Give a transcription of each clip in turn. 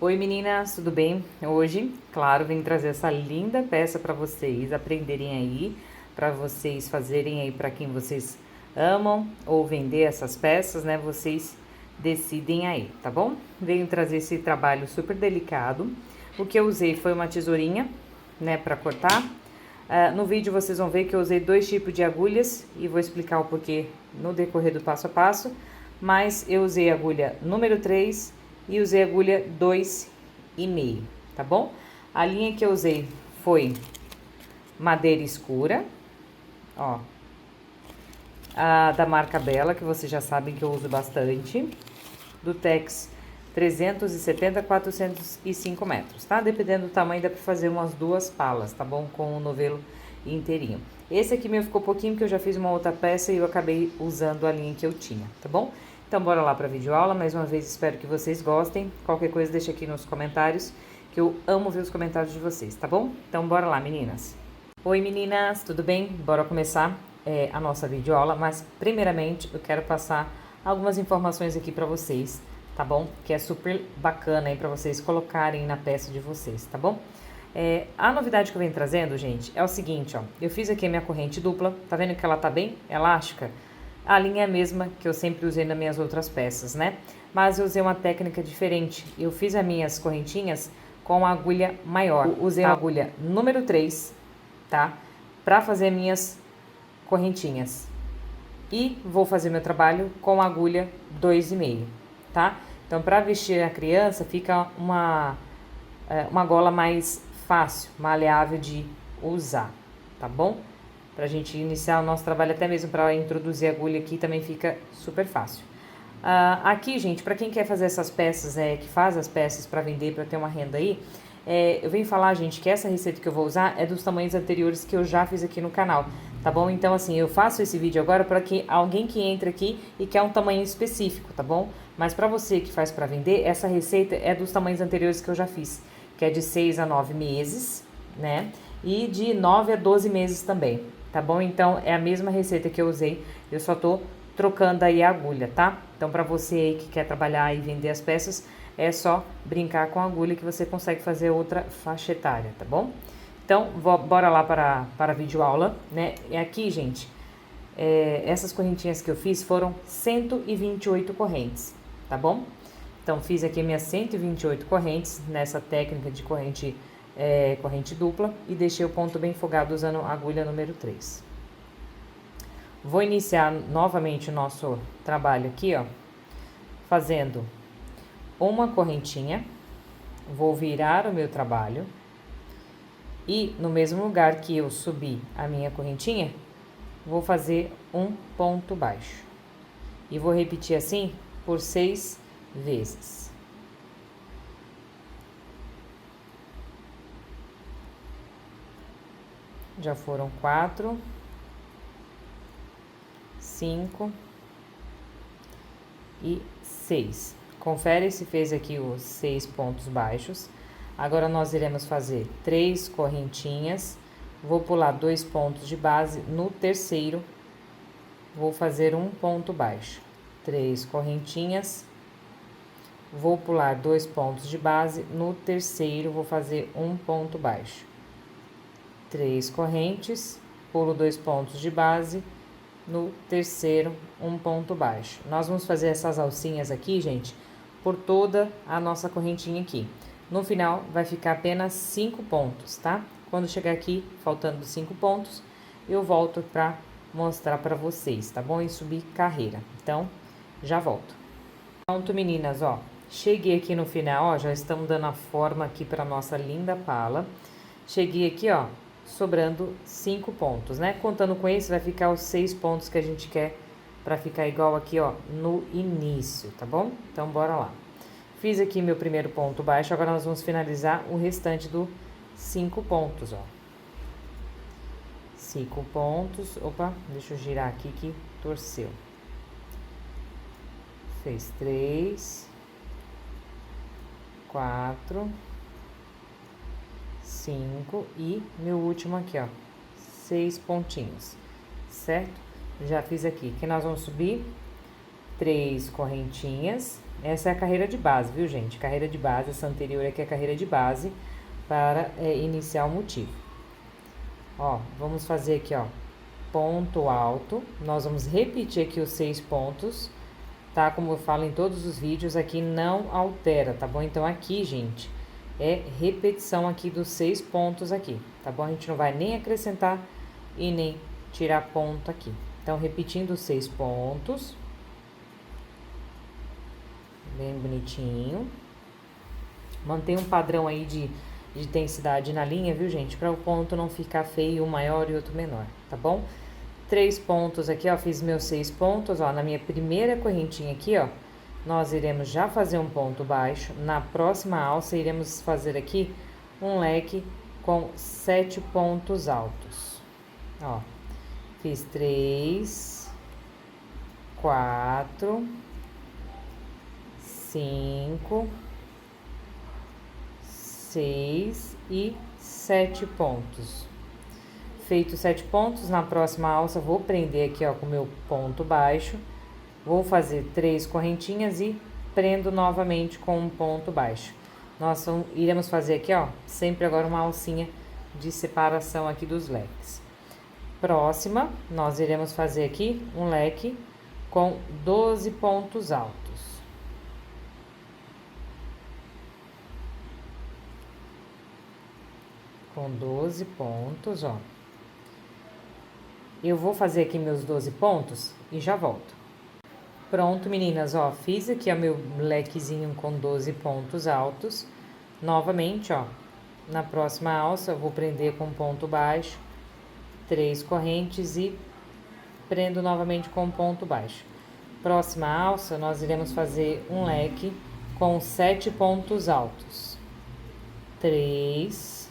Oi meninas, tudo bem? Hoje, claro, vim trazer essa linda peça para vocês aprenderem aí, para vocês fazerem aí para quem vocês amam ou vender essas peças, né? Vocês decidem aí, tá bom? Venho trazer esse trabalho super delicado. O que eu usei foi uma tesourinha, né, para cortar. No vídeo vocês vão ver que eu usei dois tipos de agulhas e vou explicar o porquê no decorrer do passo a passo. Mas eu usei a agulha número 3 e usei a agulha 2,5, tá bom? A linha que eu usei foi madeira escura, ó. A da marca Bella, que vocês já sabem que eu uso bastante. Do Tex 370 a 405 metros, tá? Dependendo do tamanho, dá pra fazer umas 2 palas, tá bom? Com o novelo inteirinho. Esse aqui meu ficou pouquinho, porque eu já fiz uma outra peça e eu acabei usando a linha que eu tinha, tá bom? Então, bora lá pra videoaula. Mais uma vez, espero que vocês gostem. Qualquer coisa, deixa aqui nos comentários, que eu amo ver os comentários de vocês, tá bom? Então, bora lá, meninas. Oi, meninas, tudo bem? Bora começar a nossa videoaula, mas primeiramente eu quero passar algumas informações aqui pra vocês, tá bom? Que é super bacana aí pra vocês colocarem na peça de vocês, tá bom? A novidade que eu venho trazendo, gente, é o seguinte, ó. Eu fiz aqui a minha corrente dupla, tá vendo que ela tá bem elástica? A linha é a mesma que eu sempre usei nas minhas outras peças, né? Mas eu usei uma técnica diferente. Eu fiz as minhas correntinhas com a agulha maior. Eu usei a agulha número 3, tá? Pra fazer minhas correntinhas. E vou fazer meu trabalho com a agulha 2,5, tá? Então, pra vestir a criança, fica uma gola mais fácil, maleável de usar, tá bom? Pra gente iniciar o nosso trabalho, até mesmo para introduzir a agulha aqui, também fica super fácil. Aqui, gente, para quem quer fazer essas peças, que faz as peças para vender, para ter uma renda aí, eu venho falar, gente, que essa receita que eu vou usar é dos tamanhos anteriores que eu já fiz aqui no canal, tá bom? Então, assim, eu faço esse vídeo agora para que alguém que entra aqui e quer um tamanho específico, tá bom? Mas para você que faz para vender, essa receita é dos tamanhos anteriores que eu já fiz, que é de 6 a 9 meses, né? E de 9 a 12 meses também, tá bom? Então, é a mesma receita que eu usei, eu só tô trocando aí a agulha, tá? Então, para você aí que quer trabalhar e vender as peças, é só brincar com a agulha que você consegue fazer outra faixa etária, tá bom? Então, bora lá para a videoaula, né? E aqui, gente, essas correntinhas que eu fiz foram 128 correntes, tá bom? Então, fiz aqui minhas 128 correntes nessa técnica de corrente dupla e deixei o ponto bem folgado usando a agulha número 3. Vou iniciar novamente o nosso trabalho aqui, ó, fazendo uma correntinha, vou virar o meu trabalho e no mesmo lugar que eu subi a minha correntinha, vou fazer um ponto baixo e vou repetir assim por 6 vezes. Já foram 4, 5 e 6. Confere se fez aqui os 6 pontos baixos. Agora, nós iremos fazer 3 correntinhas. Vou pular 2 pontos de base. No terceiro, vou fazer um ponto baixo. 3 correntinhas. Vou pular 2 pontos de base. No terceiro, vou fazer um ponto baixo. 3 correntes, pulo 2 pontos de base, no terceiro, um ponto baixo. Nós vamos fazer essas alcinhas aqui, gente, por toda a nossa correntinha aqui. No final, vai ficar apenas 5 pontos, tá? Quando chegar aqui, faltando 5 pontos, eu volto pra mostrar pra vocês, tá bom? E subir carreira. Então, já volto. Pronto, meninas, ó. Cheguei aqui no final, ó, já estamos dando a forma aqui pra nossa linda pala. Cheguei aqui, ó, sobrando 5 pontos, né? Contando com esse, vai ficar os 6 pontos que a gente quer pra ficar igual aqui, ó, no início, tá bom? Então, bora lá. Fiz aqui meu primeiro ponto baixo, agora nós vamos finalizar o restante do 5 pontos, ó. 5 pontos, opa, deixa eu girar aqui que torceu. Fez 3, 4, 5 e meu último aqui, ó, 6 pontinhos, certo? Já fiz aqui, que nós vamos subir 3 correntinhas, Essa é a carreira de base, viu, gente? Carreira de base, essa anterior aqui é a carreira de base para iniciar o motivo. Ó, vamos fazer aqui, ó, ponto alto. Nós vamos repetir aqui os 6 pontos, tá? Como eu falo em todos os vídeos, aqui não altera, tá bom? Então, aqui, gente, é repetição aqui dos 6 pontos aqui, tá bom? A gente não vai nem acrescentar e nem tirar ponto aqui. Então, repetindo os 6 pontos. Bem bonitinho. Mantém um padrão aí de intensidade na linha, viu, gente? Para o ponto não ficar feio, um maior e outro menor, tá bom? 3 pontos aqui, ó, fiz meus 6 pontos, ó, na minha primeira correntinha aqui, ó, nós iremos já fazer um ponto baixo. Na próxima alça, iremos fazer aqui um leque com 7 pontos altos. Ó, fiz 3, 4, 5, 6 e 7 pontos. Feito 7 pontos, na próxima alça vou prender aqui, ó, com o meu ponto baixo. Vou fazer 3 correntinhas e prendo novamente com um ponto baixo. Nós iremos fazer aqui, ó, sempre agora uma alcinha de separação aqui dos leques. Próxima, nós iremos fazer aqui um leque com 12 pontos altos. Com 12 pontos, ó. Eu vou fazer aqui meus 12 pontos e já volto. Pronto, meninas, ó, fiz aqui, ó, meu lequezinho com 12 pontos altos. Novamente, ó, na próxima alça eu vou prender com ponto baixo, 3 correntes e prendo novamente com ponto baixo. Próxima alça, nós iremos fazer um leque com 7 pontos altos. 3,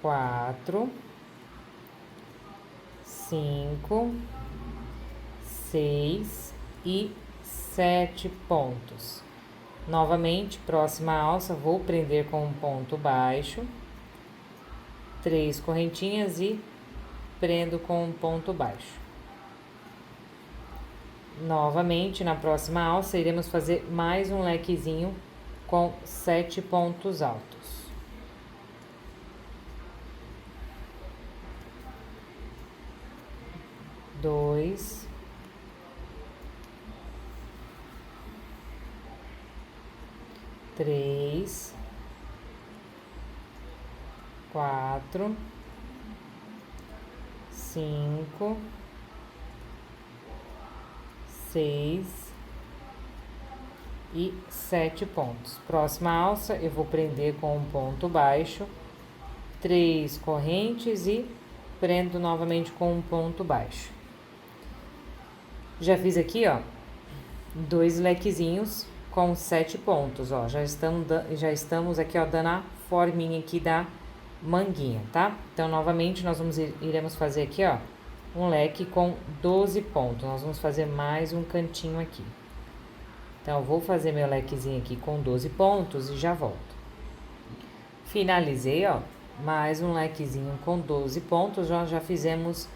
4, 5, 6 e 7 pontos. Novamente, próxima alça, vou prender com um ponto baixo, 3 correntinhas e prendo com um ponto baixo. Novamente, na próxima alça, iremos fazer mais um lequezinho com 7 pontos altos. 2, 3, 4, 5, 6 e 7 pontos. Próxima alça, eu vou prender com um ponto baixo, 3 correntes e prendo novamente com um ponto baixo. Já fiz aqui, ó, 2 lequezinhos com 7 pontos, ó. Já estamos aqui, ó, dando a forminha aqui da manguinha, tá? Então, novamente, nós iremos fazer aqui, ó, um leque com 12 pontos. Nós vamos fazer mais um cantinho aqui. Então, eu vou fazer meu lequezinho aqui com 12 pontos e já volto. Finalizei, ó, mais um lequezinho com 12 pontos, já fizemos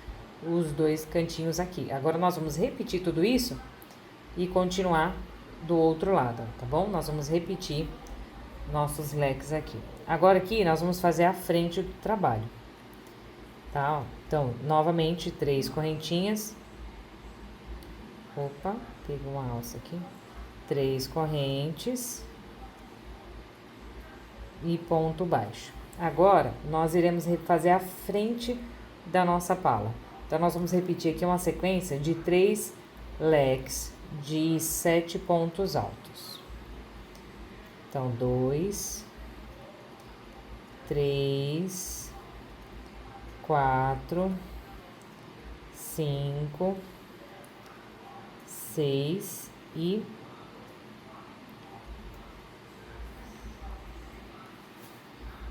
os 2 cantinhos aqui. Agora, nós vamos repetir tudo isso e continuar do outro lado, tá bom? Nós vamos repetir nossos leques aqui. Agora, aqui, nós vamos fazer a frente do trabalho, tá? Então, novamente, 3 correntinhas. Opa, teve uma alça aqui. 3 correntes e ponto baixo. Agora, nós iremos fazer a frente da nossa pala. Então, nós vamos repetir aqui uma sequência de 3 leques de 7 pontos altos. Então, 2, 3, 4, 5, 6 e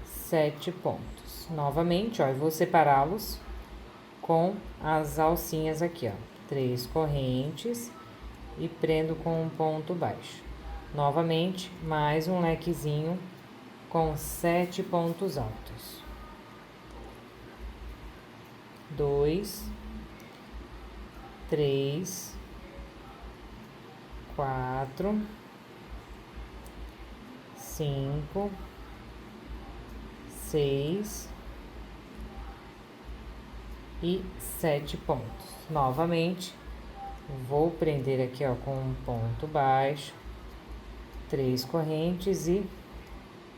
7 pontos. Novamente, ó, eu vou separá-los com as alcinhas aqui, ó. 3 correntes e prendo com um ponto baixo. Novamente, mais um lequezinho com 7 pontos altos. 2, 3, 4, 5, 6 e 7 pontos. Novamente, vou prender aqui, ó, com um ponto baixo, 3 correntes e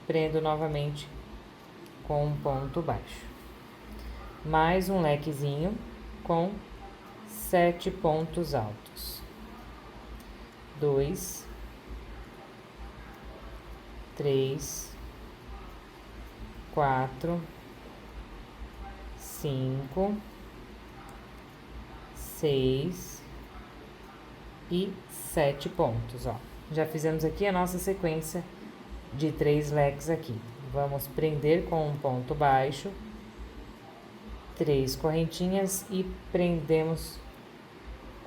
prendo novamente com um ponto baixo. Mais um lequezinho com 7 pontos altos. 2, 3, 4, 5, 6 e 7 pontos, ó. Já fizemos aqui a nossa sequência de 3 leques aqui. Vamos prender com um ponto baixo, 3 correntinhas e prendemos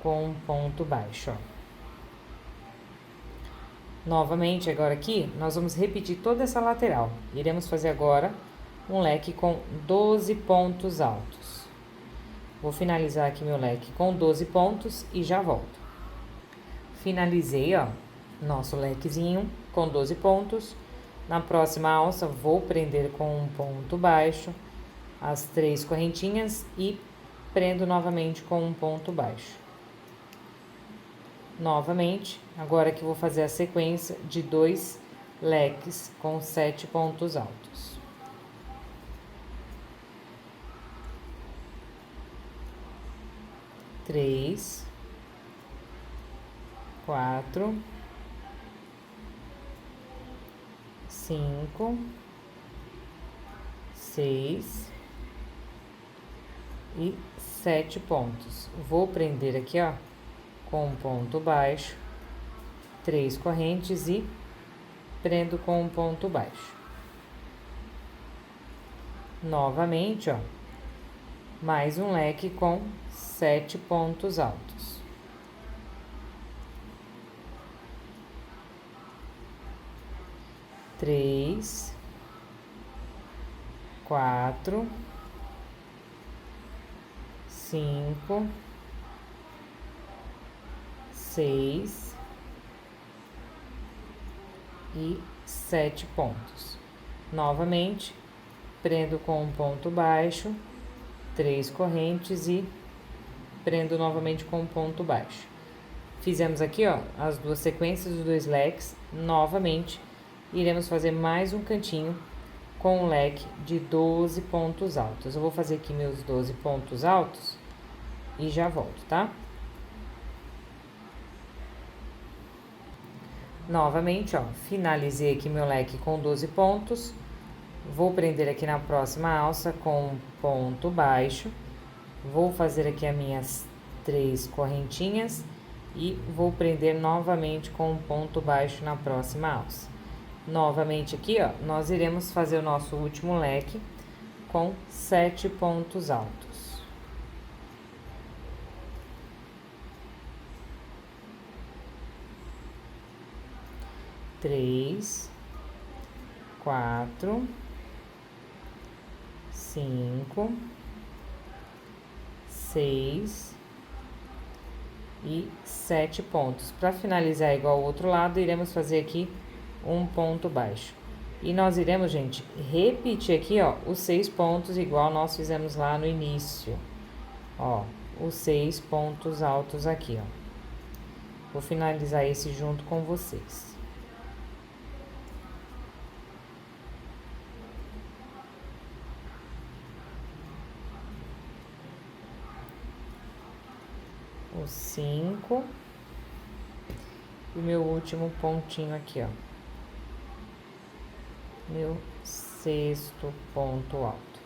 com um ponto baixo, ó. Novamente, agora aqui, nós vamos repetir toda essa lateral. Iremos fazer agora um leque com 12 pontos altos. Vou finalizar aqui meu leque com 12 pontos e já volto. Finalizei, ó, nosso lequezinho com 12 pontos. Na próxima alça, vou prender com um ponto baixo as 3 correntinhas e prendo novamente com um ponto baixo. Novamente, agora que vou fazer a sequência de 2 leques com 7 pontos altos. Três, 4, 5, 6 e 7 pontos. Vou prender aqui, ó, com um ponto baixo, 3 correntes e prendo com um ponto baixo. Novamente, ó, mais um leque com 7 pontos altos. Três, 4, 5, 6 e 7 pontos. Novamente, prendo com um ponto baixo, 3 correntes e prendo novamente com um ponto baixo. Fizemos aqui, ó, as 2 sequências dos 2 leques. Novamente, iremos fazer mais um cantinho com um leque de 12 pontos altos. Eu vou fazer aqui meus 12 pontos altos e já volto, tá? Novamente, ó, finalizei aqui meu leque com 12 pontos. Vou prender aqui na próxima alça com um ponto baixo. Vou fazer aqui as minhas 3 correntinhas e vou prender novamente com um ponto baixo na próxima alça. Novamente aqui, ó, nós iremos fazer o nosso último leque com 7 pontos altos. 3, 4, 5, 6 e 7 pontos. Para finalizar igual ao outro lado, iremos fazer aqui um ponto baixo. E nós iremos, gente, repetir aqui, ó, os 6 pontos igual nós fizemos lá no início. Ó, os 6 pontos altos aqui, ó. Vou finalizar esse junto com vocês. Os 5 e o meu último pontinho aqui, ó. Meu 6º ponto alto.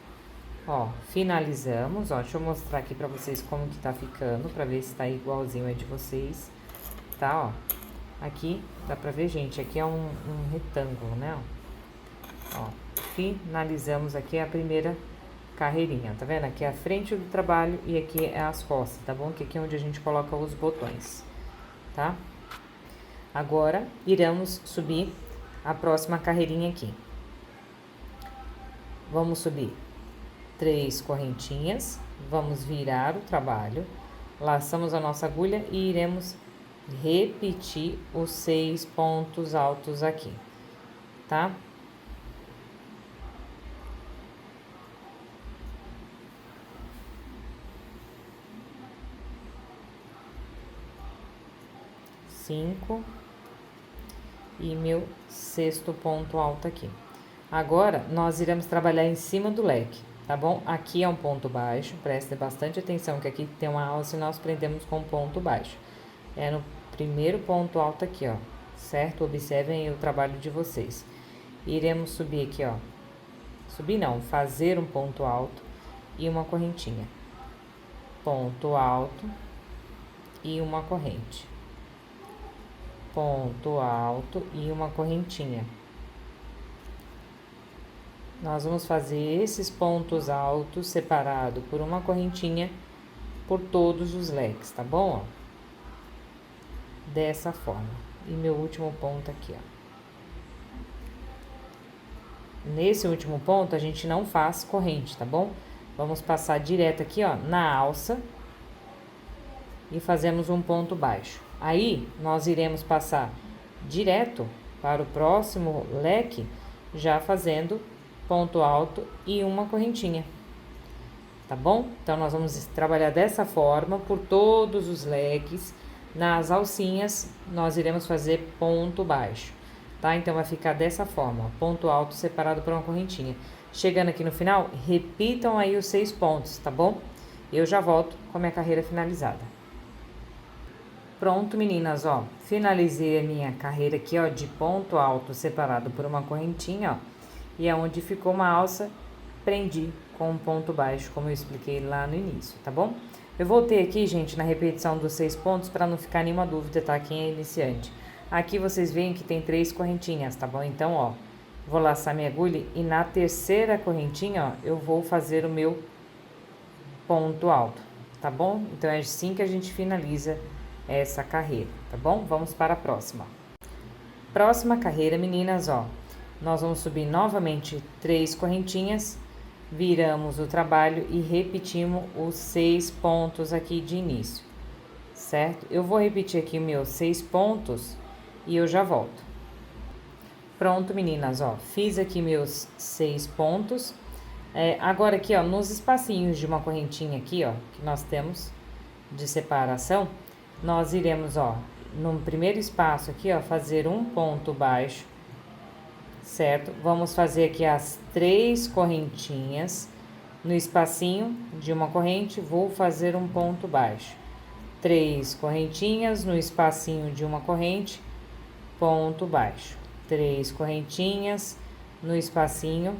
Ó, finalizamos, ó, deixa eu mostrar aqui pra vocês como que tá ficando, pra ver se tá igualzinho aí de vocês, tá, ó. Aqui, dá pra ver, gente, aqui é um retângulo, né, ó. Finalizamos aqui a primeira carreirinha, tá vendo? Aqui é a frente do trabalho e aqui é as costas, tá bom? Que aqui é onde a gente coloca os botões, tá? Agora, iremos subir a próxima carreirinha aqui. Vamos subir 3 correntinhas, vamos virar o trabalho, laçamos a nossa agulha e iremos repetir os 6 pontos altos aqui, tá? Cinco e meu 6º ponto alto aqui. Agora, nós iremos trabalhar em cima do leque, tá bom? Aqui é um ponto baixo, preste bastante atenção que aqui tem uma alça e nós prendemos com ponto baixo. É no primeiro ponto alto aqui, ó, certo? Observem o trabalho de vocês. Iremos subir aqui, ó. Subir não, fazer um ponto alto e uma correntinha. Ponto alto e uma corrente. Ponto alto e uma correntinha. Nós vamos fazer esses pontos altos separado por uma correntinha por todos os leques, tá bom? Ó? Dessa forma. E meu último ponto aqui, ó. Nesse último ponto, a gente não faz corrente, tá bom? Vamos passar direto aqui, ó, na alça e fazemos um ponto baixo. Aí, nós iremos passar direto para o próximo leque, já fazendo ponto alto e uma correntinha, tá bom? Então, nós vamos trabalhar dessa forma por todos os leques. Nas alcinhas, nós iremos fazer ponto baixo, tá? Então, vai ficar dessa forma, ó, ponto alto separado por uma correntinha. Chegando aqui no final, repitam aí os 6 pontos, tá bom? Eu já volto com a minha carreira finalizada. Pronto, meninas, ó, finalizei a minha carreira aqui, ó, de ponto alto separado por uma correntinha, ó. E é onde ficou uma alça, prendi com um ponto baixo, como eu expliquei lá no início, tá bom? Eu voltei aqui, gente, na repetição dos 6 pontos, para não ficar nenhuma dúvida, tá? Quem é iniciante. Aqui vocês veem que tem 3 correntinhas, tá bom? Então, ó, vou laçar minha agulha e na terceira correntinha, ó, eu vou fazer o meu ponto alto, tá bom? Então, é assim que a gente finaliza essa carreira, tá bom? Vamos para a próxima. Próxima carreira, meninas, ó. Nós vamos subir novamente 3 correntinhas, viramos o trabalho e repetimos os 6 pontos aqui de início, certo? Eu vou repetir aqui meus 6 pontos e eu já volto. Pronto, meninas, ó, fiz aqui meus 6 pontos. Agora aqui, ó, nos espacinhos de uma correntinha aqui, ó, que nós temos de separação, nós iremos, ó, no primeiro espaço aqui, ó, fazer um ponto baixo, certo? Vamos fazer aqui as 3 correntinhas. No espacinho de uma corrente, vou fazer um ponto baixo. 3 correntinhas no espacinho de uma corrente, ponto baixo. 3 correntinhas no espacinho,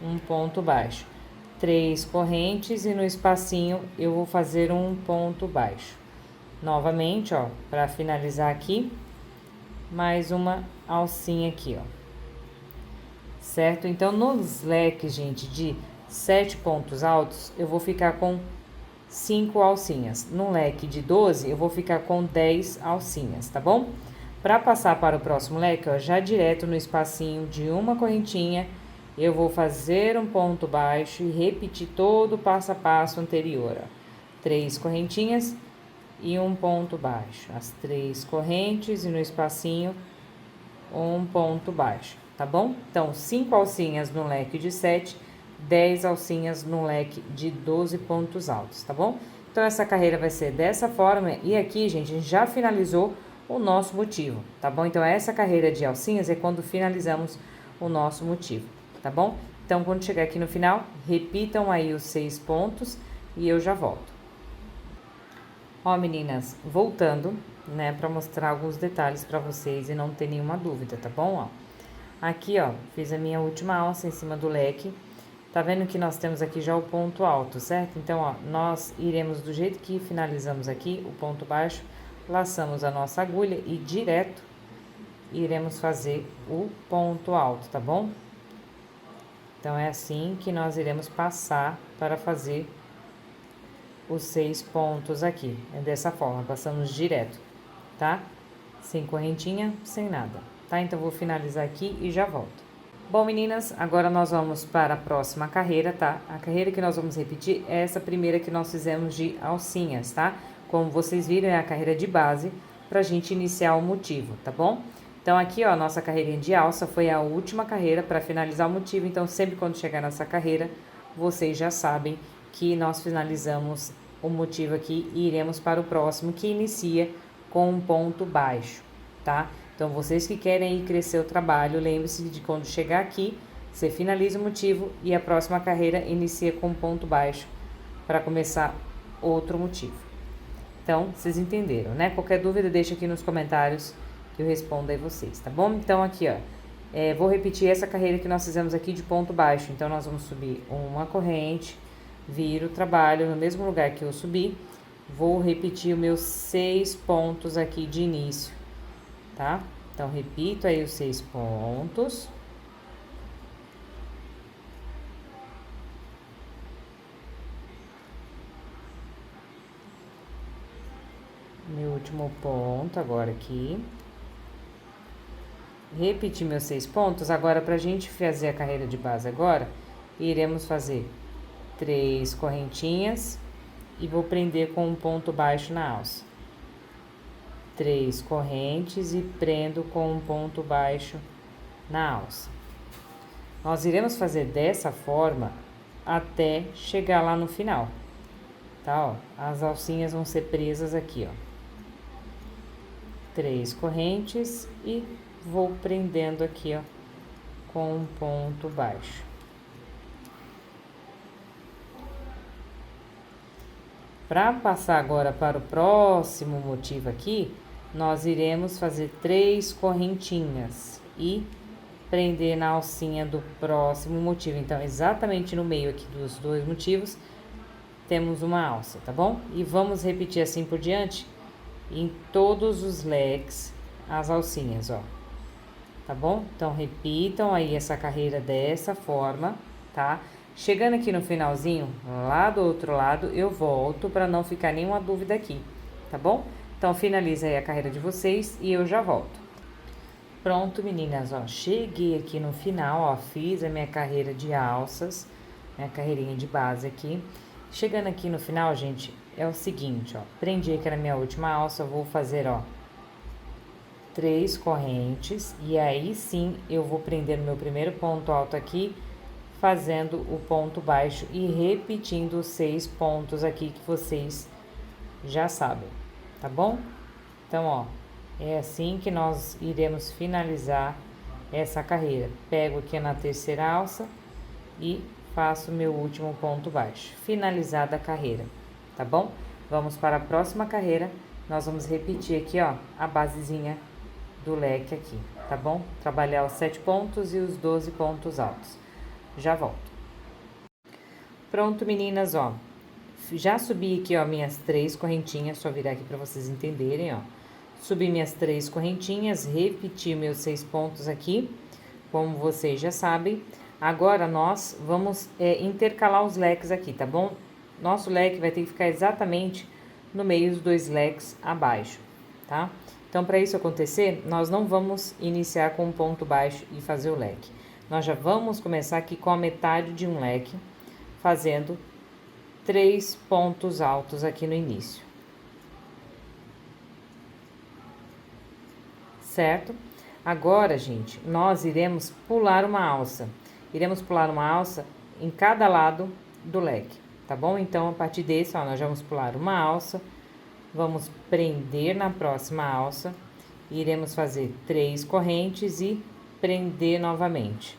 um ponto baixo. 3 correntes e no espacinho eu vou fazer um ponto baixo. Novamente, ó, para finalizar aqui, mais uma alcinha aqui, ó. Certo? Então, nos leques, gente, de 7 pontos altos, eu vou ficar com 5 alcinhas. No leque de 12, eu vou ficar com 10 alcinhas, tá bom? Para passar para o próximo leque, ó, já direto no espacinho de uma correntinha, eu vou fazer um ponto baixo e repetir todo o passo a passo anterior, ó. 3 correntinhas e um ponto baixo. As 3 correntes e no espacinho, um ponto baixo. Tá bom? Então, 5 alcinhas no leque de 7, 10 alcinhas no leque de 12 pontos altos, tá bom? Então, essa carreira vai ser dessa forma. E aqui, gente, a gente já finalizou o nosso motivo, tá bom? Então, essa carreira de alcinhas é quando finalizamos o nosso motivo, tá bom? Então, quando chegar aqui no final, repitam aí os 6 pontos e eu já volto. Ó, meninas, voltando, né, para mostrar alguns detalhes para vocês e não ter nenhuma dúvida, tá bom? Ó. Aqui, ó, fiz a minha última alça em cima do leque. Tá vendo que nós temos aqui já o ponto alto, certo? Então, ó, nós iremos do jeito que finalizamos aqui o ponto baixo, laçamos a nossa agulha e direto iremos fazer o ponto alto, tá bom? Então, é assim que nós iremos passar para fazer os 6 pontos aqui. É dessa forma, passamos direto, tá? Sem correntinha, sem nada. Tá? Então, vou finalizar aqui e já volto. Bom, meninas, agora nós vamos para a próxima carreira, tá? A carreira que nós vamos repetir é essa primeira que nós fizemos de alcinhas, tá? como vocês viram, é a carreira de base pra gente iniciar o motivo, tá bom? Então, aqui, ó, nossa carreirinha de alça foi a última carreira para finalizar o motivo. Então, sempre quando chegar nessa carreira, vocês já sabem que nós finalizamos o motivo aqui e iremos para o próximo, que inicia com um ponto baixo, tá? Então, vocês que querem ir crescer o trabalho, lembre-se de quando chegar aqui, você finaliza o motivo e a próxima carreira inicia com um ponto baixo para começar outro motivo. Então, vocês entenderam, né? Qualquer dúvida, deixa aqui nos comentários que eu respondo aí vocês, tá bom? Então, aqui, ó, vou repetir essa carreira que nós fizemos aqui de ponto baixo. Então, nós vamos subir uma corrente, viro o trabalho no mesmo lugar que eu subi, vou repetir os meus 6 pontos aqui de início, tá? Então, repito aí os 6 pontos. Meu último ponto agora aqui. Repetir meus 6 pontos. Agora, pra gente fazer a carreira de base agora, iremos fazer 3 correntinhas e vou prender com um ponto baixo na alça. 3 correntes e prendo com um ponto baixo na alça. Nós iremos fazer dessa forma até chegar lá no final, tá? Ó, as alcinhas vão ser presas aqui, ó. 3 correntes e vou prendendo aqui, ó, com um ponto baixo. Para passar agora para o próximo motivo aqui, nós iremos fazer 3 correntinhas e prender na alcinha do próximo motivo. Então, exatamente no meio aqui dos 2 motivos, temos uma alça, tá bom? E vamos repetir assim por diante, em todos os leques, as alcinhas, ó. Tá bom? Então, repitam aí essa carreira dessa forma, tá? Chegando aqui no finalzinho, lá do outro lado, eu volto para não ficar nenhuma dúvida aqui, tá bom? Então, finaliza aí a carreira de vocês e eu já volto. Pronto, meninas, ó, cheguei aqui no final, ó, fiz a minha carreira de alças, minha carreirinha de base aqui. Chegando aqui no final, gente, é o seguinte, ó, prendi aqui na minha última alça, eu vou fazer, ó, 3 correntes e aí sim eu vou prender no meu primeiro ponto alto aqui, fazendo o ponto baixo e repetindo os 6 pontos aqui que vocês já sabem, tá bom? Então, ó, é assim que nós iremos finalizar essa carreira. Pego aqui na terceira alça e faço meu último ponto baixo. Finalizada a carreira, tá bom? Vamos para a próxima carreira. Nós vamos repetir aqui, ó, a basezinha do leque aqui, tá bom? Trabalhar os 7 pontos e os 12 pontos altos. Já volto. Pronto, meninas, ó. Já subi aqui, ó, minhas 3 correntinhas, só virar aqui para vocês entenderem, ó. Subi minhas 3 correntinhas, repeti meus 6 pontos aqui, como vocês já sabem. Agora, nós vamos intercalar os leques aqui, tá bom? Nosso leque vai ter que ficar exatamente no meio dos 2 leques abaixo, tá? Então, para isso acontecer, nós não vamos iniciar com um ponto baixo e fazer o leque. Nós já vamos começar aqui com a metade de um leque, fazendo 3 pontos altos aqui no início. Certo? Agora, gente, nós iremos pular uma alça. Iremos pular uma alça em cada lado do leque, tá bom? Então, a partir desse, ó, nós vamos pular uma alça. Vamos prender na próxima alça, iremos fazer 3 correntes e prender novamente.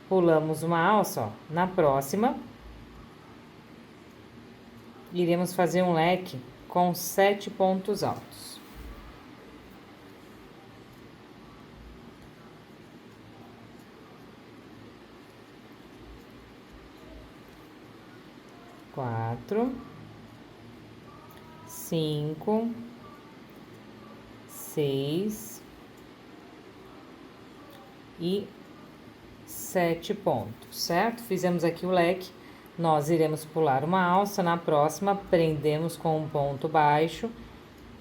Pulamos uma alça, ó, na próxima, iremos fazer um leque com 7 pontos altos. Quatro. 5, 6 e 7 pontos, certo? Fizemos aqui o leque, nós iremos pular uma alça, na próxima prendemos com um ponto baixo,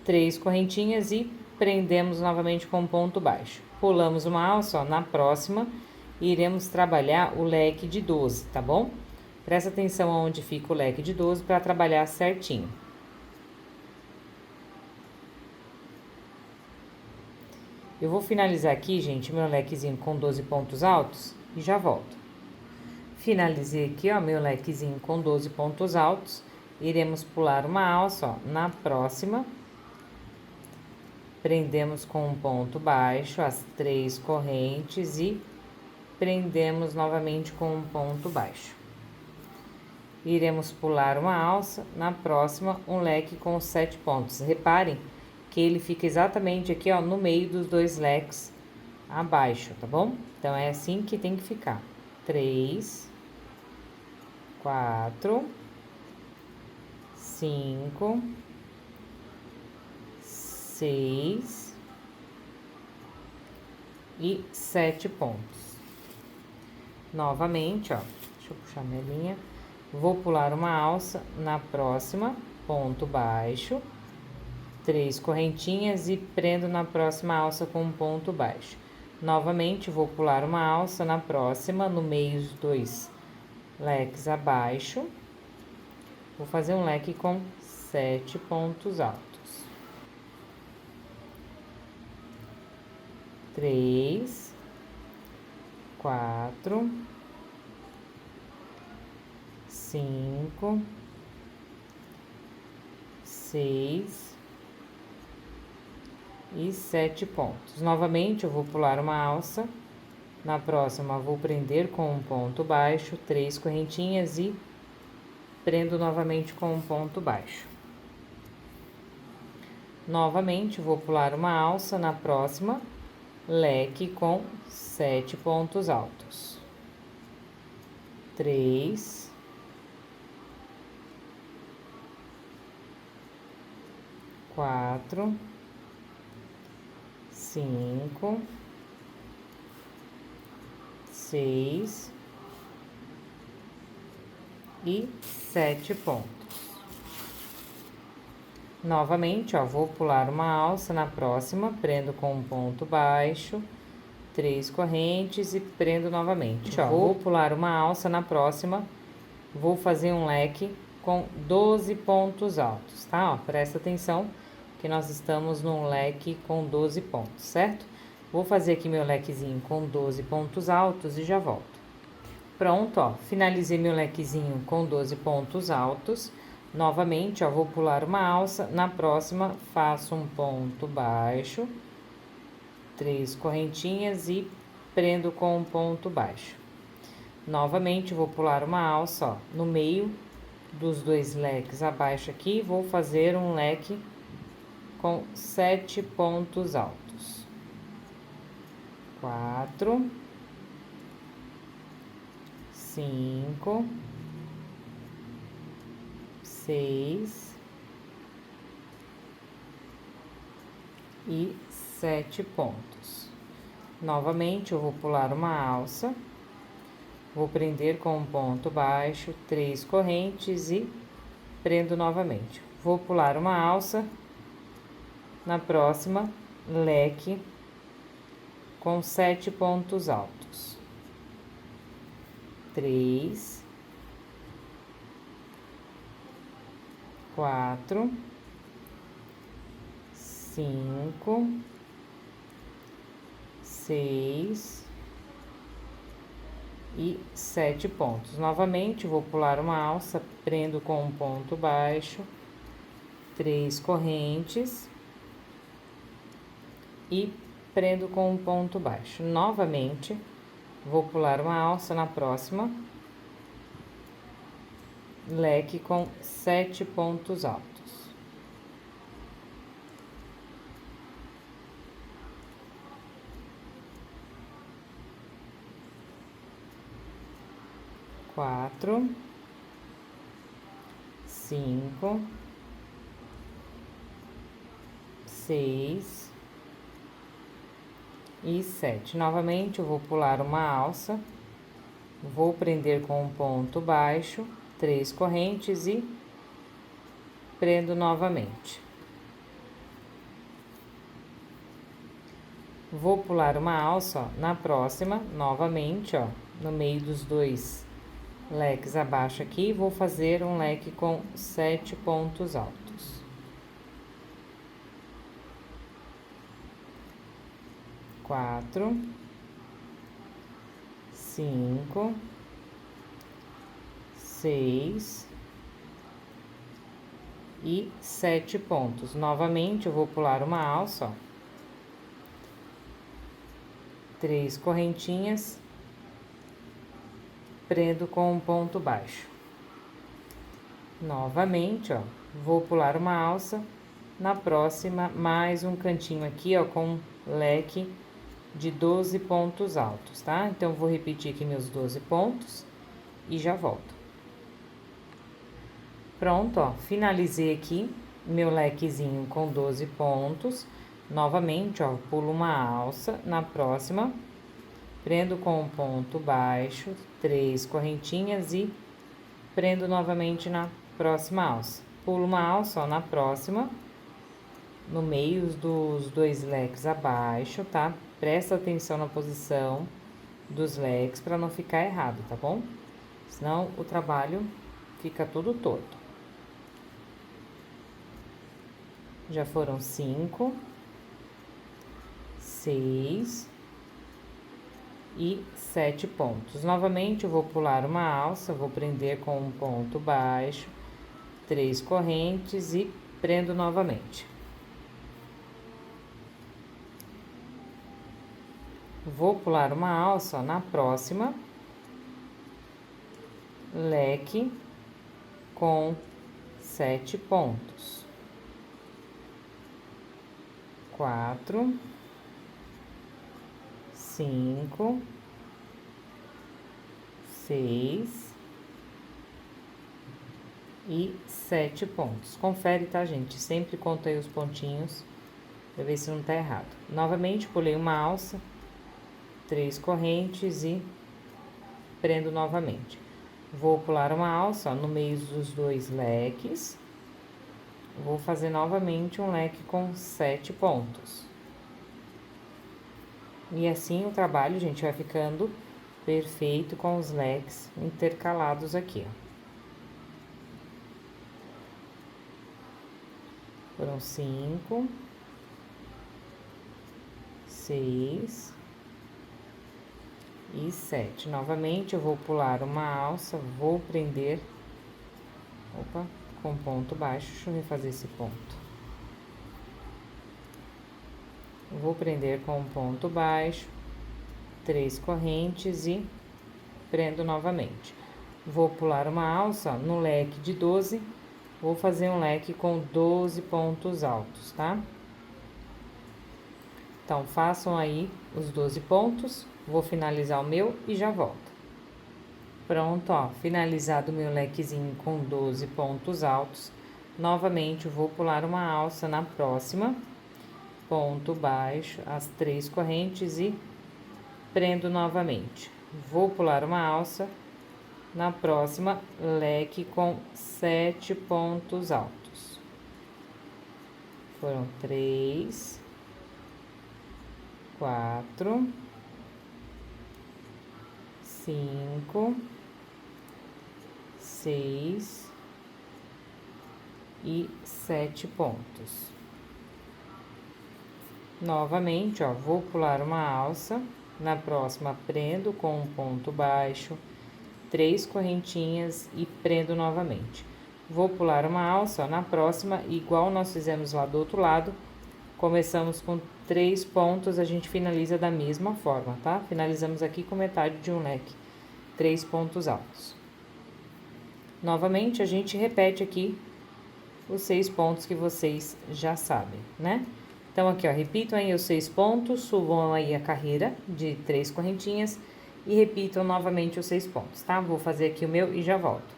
3 correntinhas e prendemos novamente com um ponto baixo. Pulamos uma alça, ó, na próxima iremos trabalhar o leque de 12, tá bom? Presta atenção aonde fica o leque de 12 para trabalhar certinho. Eu vou finalizar aqui, gente, meu lequezinho com 12 pontos altos e já volto. Finalizei aqui, ó, meu lequezinho com 12 pontos altos. Iremos pular uma alça, ó, na próxima. Prendemos com um ponto baixo as 3 correntes e prendemos novamente com um ponto baixo. Iremos pular uma alça, na próxima um leque com 7 pontos. Reparem que ele fica exatamente aqui, ó, no meio dos 2 leques abaixo, tá bom? Então, é assim que tem que ficar. 3, 4, 5, 6 e 7 pontos. Novamente, ó, deixa eu puxar minha linha. Vou pular uma alça, na próxima, ponto baixo, 3 correntinhas e prendo na próxima alça com um ponto baixo. Novamente, vou pular uma alça na próxima, no meio dos 2 leques abaixo. Vou fazer um leque com 7 pontos altos. 3, 4, 5, 6 e 7 pontos. Novamente, eu vou pular uma alça. Na próxima, vou prender com um ponto baixo, 3 correntinhas e prendo novamente com um ponto baixo. Novamente, vou pular uma alça. Na próxima, leque com 7 pontos altos. 3, 4, 5, 6 e 7 pontos. Novamente, ó, vou pular uma alça na próxima, prendo com um ponto baixo, 3 correntes e prendo novamente. Ó, vou pular uma alça na próxima, vou fazer um leque com 12 pontos altos, tá? Ó, presta atenção que nós estamos num leque com 12 pontos, certo? Vou fazer aqui meu lequezinho com 12 pontos altos e já volto. Pronto, ó, finalizei meu lequezinho com 12 pontos altos. Novamente, ó, vou pular uma alça, na próxima faço um ponto baixo, 3 correntinhas e prendo com um ponto baixo. Novamente, vou pular uma alça, ó, no meio dos 2 leques abaixo aqui, vou fazer um leque com 7 pontos altos. 4, 5, 6 e 7 pontos. Novamente, eu vou pular uma alça, vou prender com um ponto baixo, 3 correntes e prendo novamente. Vou pular uma alça, na próxima, leque com 7 pontos altos. 3, 4, 5, 6 e 7 pontos. Novamente, vou pular uma alça, prendo com um ponto baixo, 3 correntes e prendo com um ponto baixo. Novamente, vou pular uma alça na próxima, leque com 7 pontos altos. 4, 5, 6 e 7. Novamente, eu vou pular uma alça, vou prender com um ponto baixo, 3 correntes e prendo novamente. Vou pular uma alça, ó, na próxima, novamente, ó, no meio dos 2 leques abaixo aqui, vou fazer um leque com 7 pontos altos. 4, 5, 6 e 7 pontos. Novamente, eu vou pular uma alça, ó. 3 correntinhas, prendo com um ponto baixo. Novamente, ó, vou pular uma alça, na próxima, mais um cantinho aqui, ó, com leque de 12 pontos altos, tá? Então, vou repetir aqui meus 12 pontos e já volto. Pronto, ó, finalizei aqui meu lequezinho com 12 pontos. Novamente, ó, pulo uma alça, na próxima, prendo com um ponto baixo, 3 correntinhas e prendo novamente na próxima alça. Pulo uma alça, ó, na próxima, no meio dos 2 leques abaixo, tá? Presta atenção na posição dos leques para não ficar errado, tá bom? Senão o trabalho fica todo torto. Já foram 5, 6 e 7 pontos. Novamente, eu vou pular uma alça, vou prender com um ponto baixo, 3 correntes e prendo novamente. Vou pular uma alça, ó, na próxima, leque com 7 pontos. 4, 5, 6 e 7 pontos. Confere, tá, gente? Sempre conta aí os pontinhos pra ver se não tá errado. Novamente, pulei uma alça, 3 correntes e prendo novamente. Vou pular uma alça, ó, no meio dos 2 leques. Vou fazer novamente um leque com 7 pontos. E assim o trabalho, gente, vai ficando perfeito com os leques intercalados aqui, ó. Foram 5, 6 e 7. Novamente, eu vou pular uma alça, vou prender, opa, com ponto baixo, deixa eu refazer esse ponto. Vou prender com um ponto baixo, 3 correntes e prendo novamente. Vou pular uma alça, ó, no leque de 12, vou fazer um leque com 12 pontos altos, tá? Então, façam aí os 12 pontos, vou finalizar o meu e já volto. Pronto, ó, finalizado o meu lequezinho com 12 pontos altos. Novamente, vou pular uma alça na próxima, ponto baixo, as 3 correntes e prendo novamente. Vou pular uma alça, na próxima, leque com 7 pontos altos. Foram 3, 4, 5, 6 e 7 pontos. Novamente, ó, vou pular uma alça, na próxima prendo com um ponto baixo, 3 correntinhas e prendo novamente. Vou pular uma alça, ó, na próxima, igual nós fizemos lá do outro lado, começamos com 3 pontos, a gente finaliza da mesma forma, tá? Finalizamos aqui com metade de um leque, 3 pontos altos. Novamente, a gente repete aqui os 6 pontos que vocês já sabem, né? Então, aqui, ó, repitam aí os 6 pontos, subam aí a carreira de 3 correntinhas e repitam novamente os 6 pontos, tá? Vou fazer aqui o meu e já volto.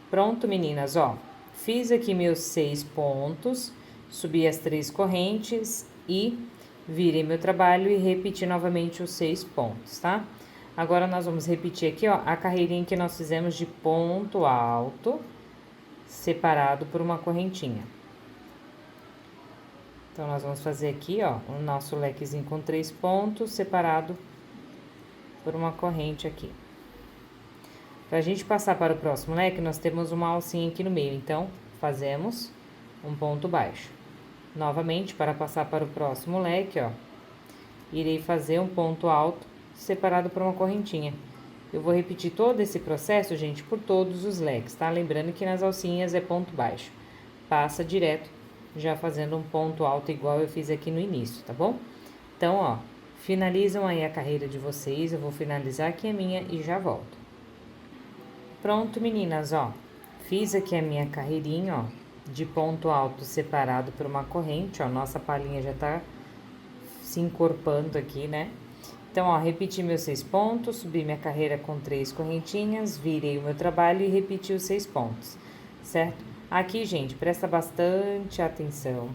Pronto, meninas, ó, fiz aqui meus 6 pontos, subi as 3 correntes e virei meu trabalho e repeti novamente os 6 pontos, tá? Agora, nós vamos repetir aqui, ó, a carreirinha que nós fizemos de ponto alto, separado por uma correntinha. Então, nós vamos fazer aqui, ó, o nosso lequezinho com 3 pontos, separado por uma corrente aqui. Pra gente passar para o próximo leque, nós temos uma alcinha aqui no meio, então, fazemos um ponto baixo. Novamente, para passar para o próximo leque, ó, irei fazer um ponto alto separado por uma correntinha. Eu vou repetir todo esse processo, gente, por todos os leques, tá? Lembrando que nas alcinhas é ponto baixo. Passa direto, já fazendo um ponto alto igual eu fiz aqui no início, tá bom? Então, ó, finalizam aí a carreira de vocês, eu vou finalizar aqui a minha e já volto. Pronto, meninas, ó, fiz aqui a minha carreirinha, ó, de ponto alto separado por uma corrente, ó, nossa palhinha já tá se encorpando aqui, né? Então, ó, repeti meus 6 pontos, subi minha carreira com 3 correntinhas, virei o meu trabalho e repeti os 6 pontos, certo? Aqui, gente, presta bastante atenção,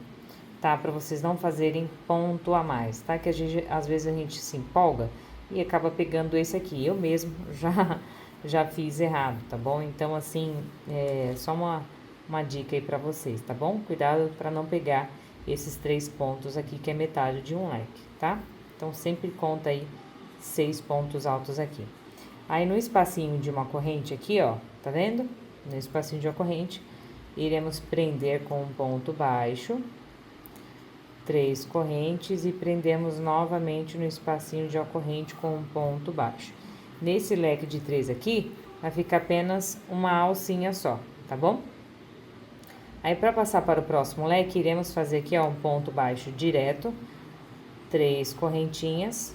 tá? Pra vocês não fazerem ponto a mais, tá? Que às vezes a gente se empolga e acaba pegando esse aqui. Eu mesmo já fiz errado, tá bom? Então, assim, só uma dica aí pra vocês, tá bom? Cuidado pra não pegar esses 3 pontos aqui, que é metade de um leque, tá? Então, sempre conta aí 6 pontos altos aqui. Aí, no espacinho de uma corrente aqui, ó, tá vendo? No espacinho de uma corrente, iremos prender com um ponto baixo, 3 correntes e prendemos novamente no espacinho de uma corrente com um ponto baixo. Nesse leque de 3 aqui, vai ficar apenas uma alcinha só, tá bom? Aí, para passar para o próximo leque, iremos fazer aqui, ó, um ponto baixo direto, 3 correntinhas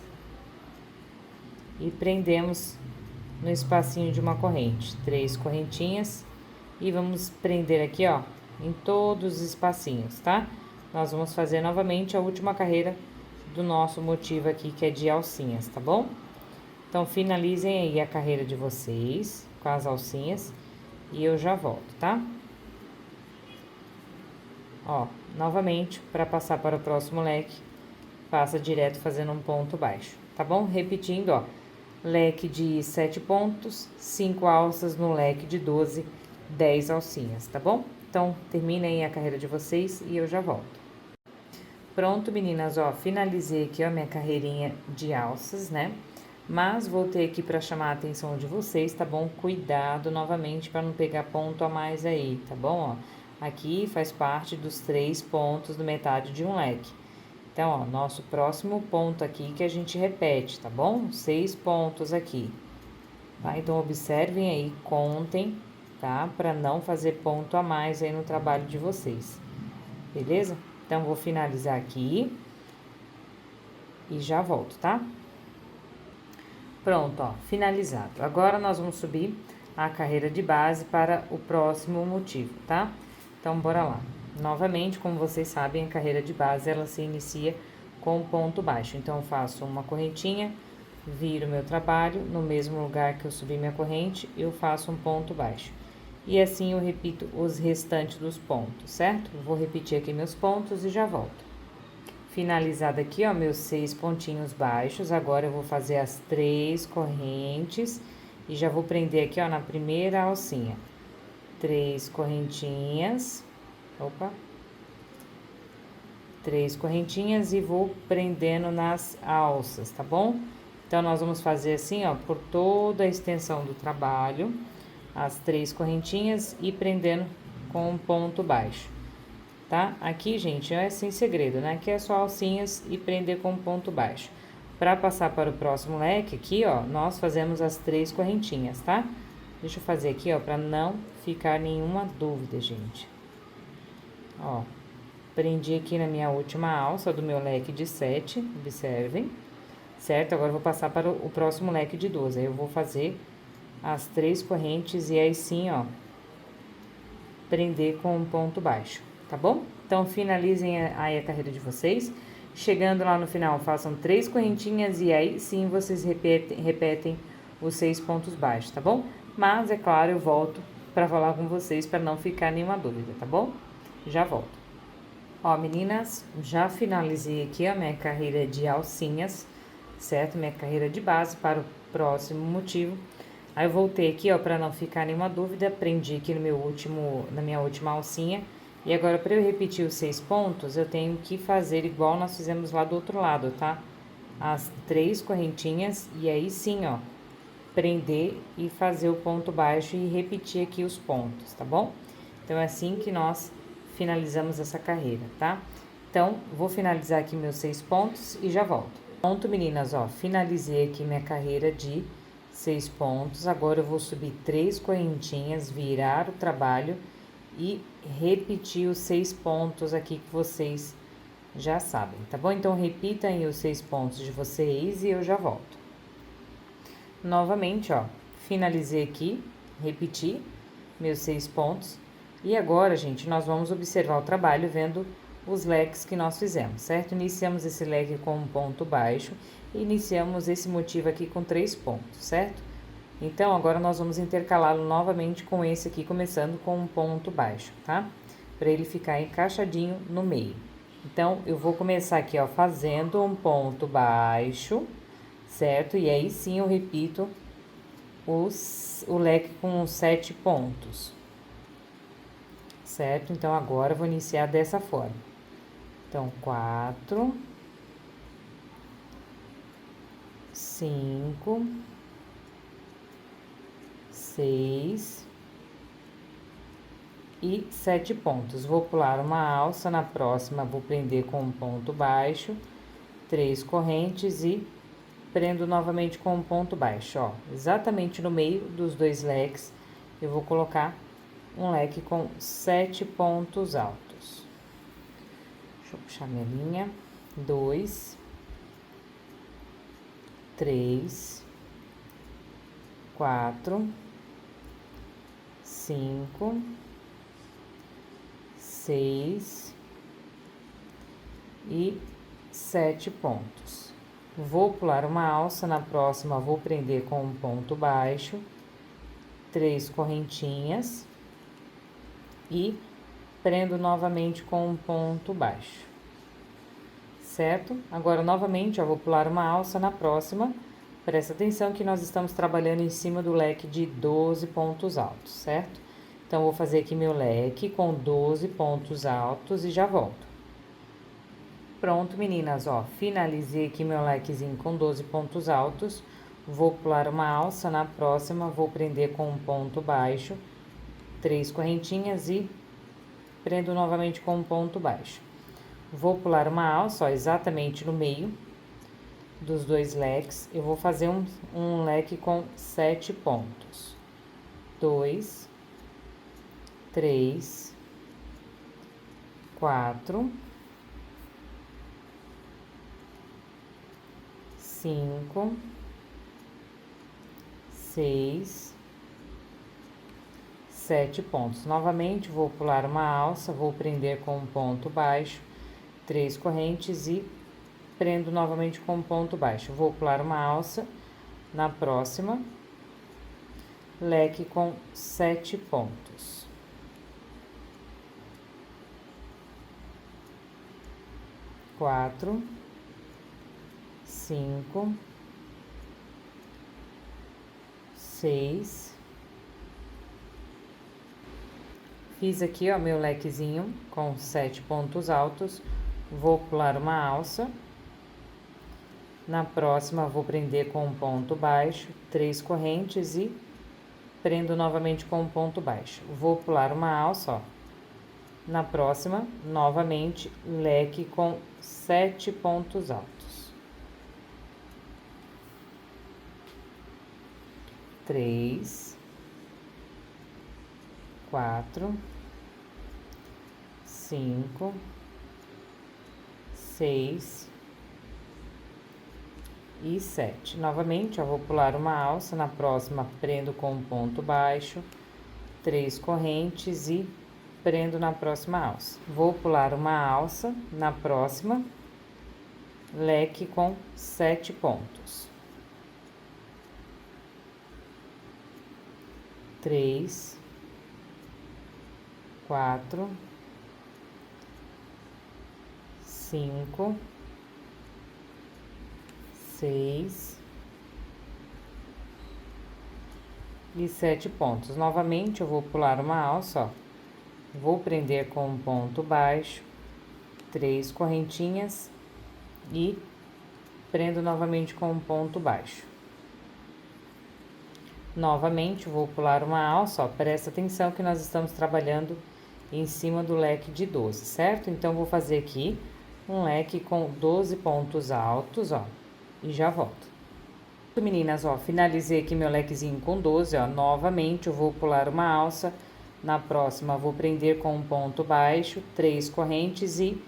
e prendemos no espacinho de uma corrente, 3 correntinhas e vamos prender aqui, ó, em todos os espacinhos, tá? Nós vamos fazer novamente a última carreira do nosso motivo aqui, que é de alcinhas, tá bom? Então, finalizem aí a carreira de vocês com as alcinhas e eu já volto, tá? Ó, novamente, para passar para o próximo leque, passa direto fazendo um ponto baixo, tá bom? Repetindo, ó, leque de 7 pontos, 5 alças no leque de 12, 10 alcinhas, tá bom? Então, terminem a carreira de vocês e eu já volto. Pronto, meninas, ó, finalizei aqui, ó, minha carreirinha de alças, né? Mas voltei aqui para chamar a atenção de vocês, tá bom? Cuidado novamente para não pegar ponto a mais aí, tá bom? Ó, aqui faz parte dos 3 pontos do metade de um leque. Então, ó, nosso próximo ponto aqui que a gente repete, tá bom? 6 pontos aqui, tá? Então, observem aí, contem, tá? Pra não fazer ponto a mais aí no trabalho de vocês, beleza? Então, vou finalizar aqui e já volto, tá? Pronto, ó, finalizado. Agora, nós vamos subir a carreira de base para o próximo motivo, tá? Então, bora lá. Novamente, como vocês sabem, a carreira de base, ela se inicia com ponto baixo. Então, eu faço uma correntinha, viro meu trabalho, no mesmo lugar que eu subi minha corrente, eu faço um ponto baixo. E assim eu repito os restantes dos pontos, certo? Vou repetir aqui meus pontos e já volto. Finalizado aqui, ó, meus 6 pontinhos baixos, agora eu vou fazer as 3 correntes e já vou prender aqui, ó, na primeira alcinha. 3 correntinhas, opa, 3 correntinhas e vou prendendo nas alças, tá bom? Então, nós vamos fazer assim, ó, por toda a extensão do trabalho, as 3 correntinhas e prendendo com um ponto baixo, tá? Aqui, gente, é sem segredo, né? Aqui é só alcinhas e prender com um ponto baixo. Para passar para o próximo leque, aqui, ó, nós fazemos as 3 correntinhas, tá? Deixa eu fazer aqui, ó, para não ficar nenhuma dúvida, gente. Ó, prendi aqui na minha última alça do meu leque de 7, observem, certo? Agora, eu vou passar para o próximo leque de 12. Aí, eu vou fazer as 3 correntes e aí sim, ó, prender com um ponto baixo, tá bom? Então, finalizem aí a carreira de vocês. Chegando lá no final, façam 3 correntinhas e aí sim vocês repetem os 6 pontos baixos, tá bom? Mas, é claro, eu volto para falar com vocês para não ficar nenhuma dúvida, tá bom? Já volto. Ó, meninas, já finalizei aqui a minha carreira de alcinhas, certo? Minha carreira de base para o próximo motivo. Aí, eu voltei aqui, ó, para não ficar nenhuma dúvida, prendi aqui na minha última alcinha. E agora, para eu repetir os 6 pontos, eu tenho que fazer igual nós fizemos lá do outro lado, tá? As 3 correntinhas e aí sim, ó, prender e fazer o ponto baixo e repetir aqui os pontos, tá bom? Então, é assim que nós finalizamos essa carreira, tá? Então, vou finalizar aqui meus 6 pontos e já volto. Pronto, meninas, ó, finalizei aqui minha carreira de 6 pontos. Agora eu vou subir 3 correntinhas, virar o trabalho e repetir os 6 pontos aqui que vocês já sabem, tá bom? Então, repitam aí os 6 pontos de vocês e eu já volto. Novamente, ó, finalizei aqui, repeti meus 6 pontos. E agora, gente, nós vamos observar o trabalho vendo os leques que nós fizemos, certo? Iniciamos esse leque com um ponto baixo e iniciamos esse motivo aqui com 3 pontos, certo? Então, agora nós vamos intercalá-lo novamente com esse aqui, começando com um ponto baixo, tá? Para ele ficar encaixadinho no meio. Então, eu vou começar aqui, ó, fazendo um ponto baixo, certo? E aí sim eu repito o leque com 7 pontos, certo? Então, agora eu vou iniciar dessa forma. Então, 4, 5, 6 e 7 pontos. Vou pular uma alça, na próxima vou prender com um ponto baixo, 3 correntes e prendo novamente com um ponto baixo, ó. Exatamente no meio dos 2 leques, eu vou colocar um leque com 7 pontos altos. Deixa eu puxar minha linha. 2, 3, 4, 5, 6 e 7 pontos. Vou pular uma alça, na próxima vou prender com um ponto baixo, 3 correntinhas e prendo novamente com um ponto baixo, certo? Agora, novamente, eu vou pular uma alça, na próxima, presta atenção que nós estamos trabalhando em cima do leque de 12 pontos altos, certo? Então, vou fazer aqui meu leque com 12 pontos altos e já volto. Pronto, meninas, ó, finalizei aqui meu lequezinho com 12 pontos altos. Vou pular uma alça, na próxima vou prender com um ponto baixo, 3 correntinhas e prendo novamente com um ponto baixo. Vou pular uma alça, ó, exatamente no meio dos 2 leques. Eu vou fazer um leque com 7 pontos. 2, 3, 4, 5, 6, 7 pontos. Novamente, vou pular uma alça, vou prender com um ponto baixo, 3 correntes e prendo novamente com um ponto baixo. Vou pular uma alça, na próxima, leque com 7 pontos. Quatro, 5, 6. Fiz aqui, ó, meu lequezinho com 7 pontos altos. Vou pular uma alça. Na próxima, vou prender com um ponto baixo, 3 correntes e prendo novamente com um ponto baixo. Vou pular uma alça, ó. Na próxima, novamente, leque com 7 pontos altos. 3, 4, 5, 6 e 7. Novamente, eu vou pular uma alça, na próxima prendo com um ponto baixo, 3 correntes e prendo na próxima alça. Vou pular uma alça, na próxima, leque com 7 pontos. 3, 4, 5, 6 e 7 pontos. Novamente, eu vou pular uma alça, ó. Vou prender com um ponto baixo, 3 correntinhas e prendo novamente com um ponto baixo. Novamente, vou pular uma alça, ó, presta atenção que nós estamos trabalhando em cima do leque de 12, certo? Então, vou fazer aqui um leque com 12 pontos altos, ó. e já volto. Meninas, ó, finalizei aqui meu lequezinho com 12, ó, novamente eu vou pular uma alça, na próxima vou prender com um ponto baixo, 3 correntes e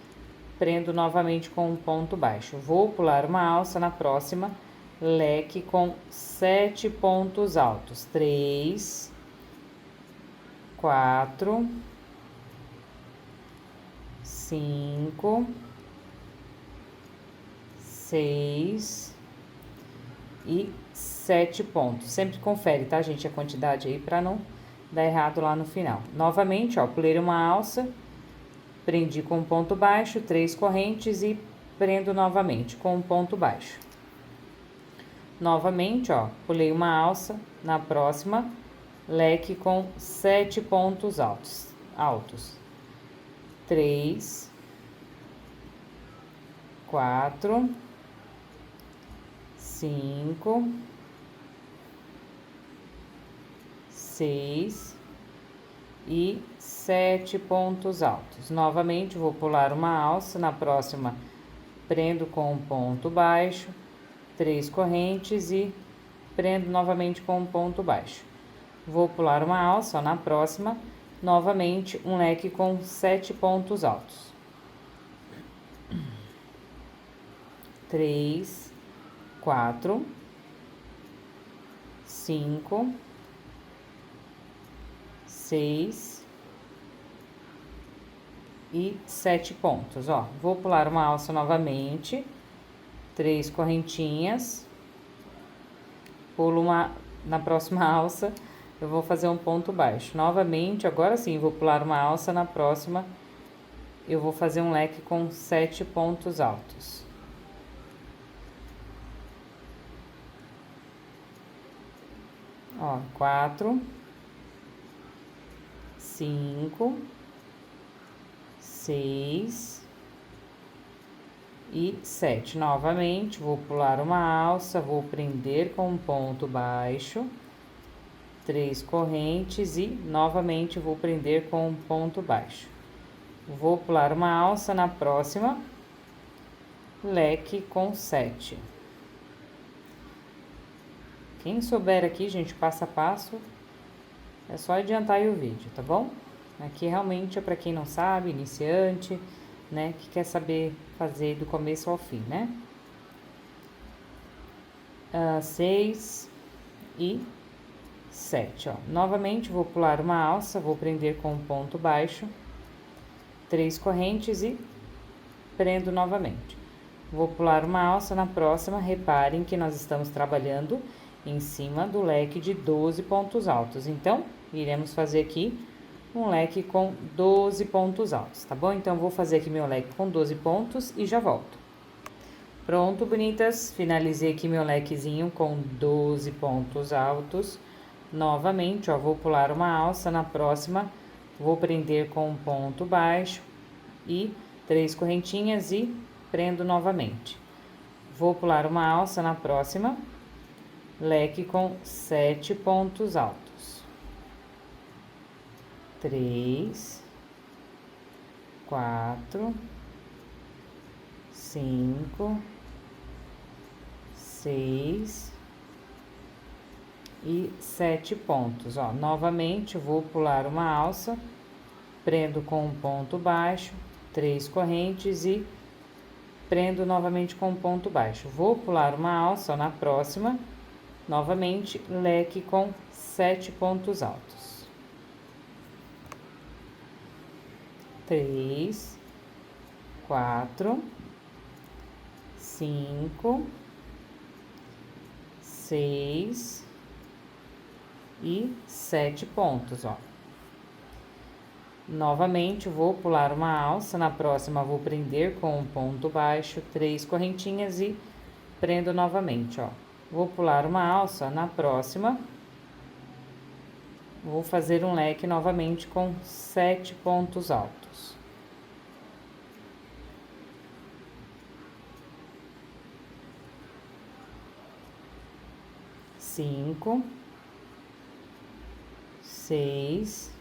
prendo novamente com um ponto baixo. Vou pular uma alça, na próxima, leque com 7 pontos altos, 3, 4, 5, 6 e 7 pontos. Sempre confere, tá, gente, a quantidade aí pra não dar errado lá no final. Novamente, ó, pulei uma alça, prendi com um ponto baixo, 3 correntes e prendo novamente com um ponto baixo. Novamente, ó, pulei uma alça, na próxima, leque com 7 pontos altos. 3, 4, 5, 6 e 7 pontos altos. Novamente, vou pular uma alça, na próxima, prendo com um ponto baixo, 3 correntes e prendo novamente com um ponto baixo. Vou pular uma alça, ó, na próxima, novamente, um leque com 7 pontos altos. 3, 4, 5, 6 e 7 pontos, ó. Vou pular uma alça novamente, 3 correntinhas, pulo na próxima alça, eu vou fazer um ponto baixo. Novamente, agora sim, vou pular uma alça, na próxima, eu vou fazer um leque com 7 pontos altos. Ó, 4, 5, 6 e 7. Novamente, vou pular uma alça, vou prender com um ponto baixo, 3 correntes e novamente vou prender com um ponto baixo. Vou pular uma alça, na próxima, leque com 7. Quem souber aqui, gente, passo a passo, é só adiantar aí o vídeo, tá bom? Aqui realmente é para quem não sabe, iniciante, né, que quer saber fazer do começo ao fim, né? 6 e 7, ó. Novamente, vou pular uma alça, vou prender com um ponto baixo, 3 correntes e prendo novamente. Vou pular uma alça, na próxima, reparem que nós estamos trabalhando em cima do leque de 12 pontos altos. Então, iremos fazer aqui um leque com 12 pontos altos, tá bom? Então, vou fazer aqui meu leque com 12 pontos e já volto. Pronto, bonitas, finalizei aqui meu lequezinho com 12 pontos altos. Novamente, ó, vou pular uma alça, na próxima, vou prender com um ponto baixo e 3 correntinhas e prendo novamente. Vou pular uma alça, na próxima, leque com 7 pontos altos. 3, 4, 5, 6 e 7 pontos, ó. Novamente, vou pular uma alça, prendo com um ponto baixo, 3 correntes e prendo novamente com um ponto baixo. Vou pular uma alça, ó, na próxima, novamente, leque com 7 pontos altos. 3, 4, 5, 6 e 7 pontos, ó. Novamente, vou pular uma alça, na próxima vou prender com um ponto baixo, 3 correntinhas e prendo novamente, ó. Vou pular uma alça, na próxima, vou fazer um leque novamente com 7 pontos altos. Cinco, 6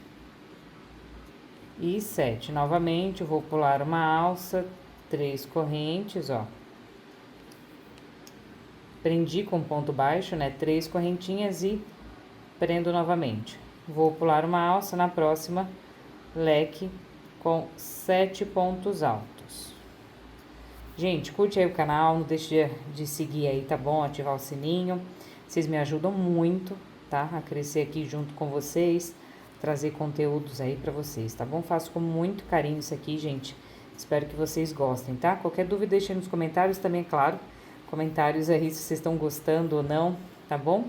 e 7. Novamente, vou pular uma alça, 3 correntes, ó. prendi com ponto baixo, né, 3 correntinhas e prendo novamente. Vou pular uma alça na próxima leque com 7 pontos altos. Gente, curte aí o canal, não deixe de seguir aí, tá bom? Ativar o sininho. Vocês me ajudam muito, tá? A crescer aqui junto com vocês, trazer conteúdos aí pra vocês, tá bom? Faço com muito carinho isso aqui, gente. Espero que vocês gostem, tá? Qualquer dúvida deixem nos comentários também, claro. Comentários aí se vocês estão gostando ou não, tá bom?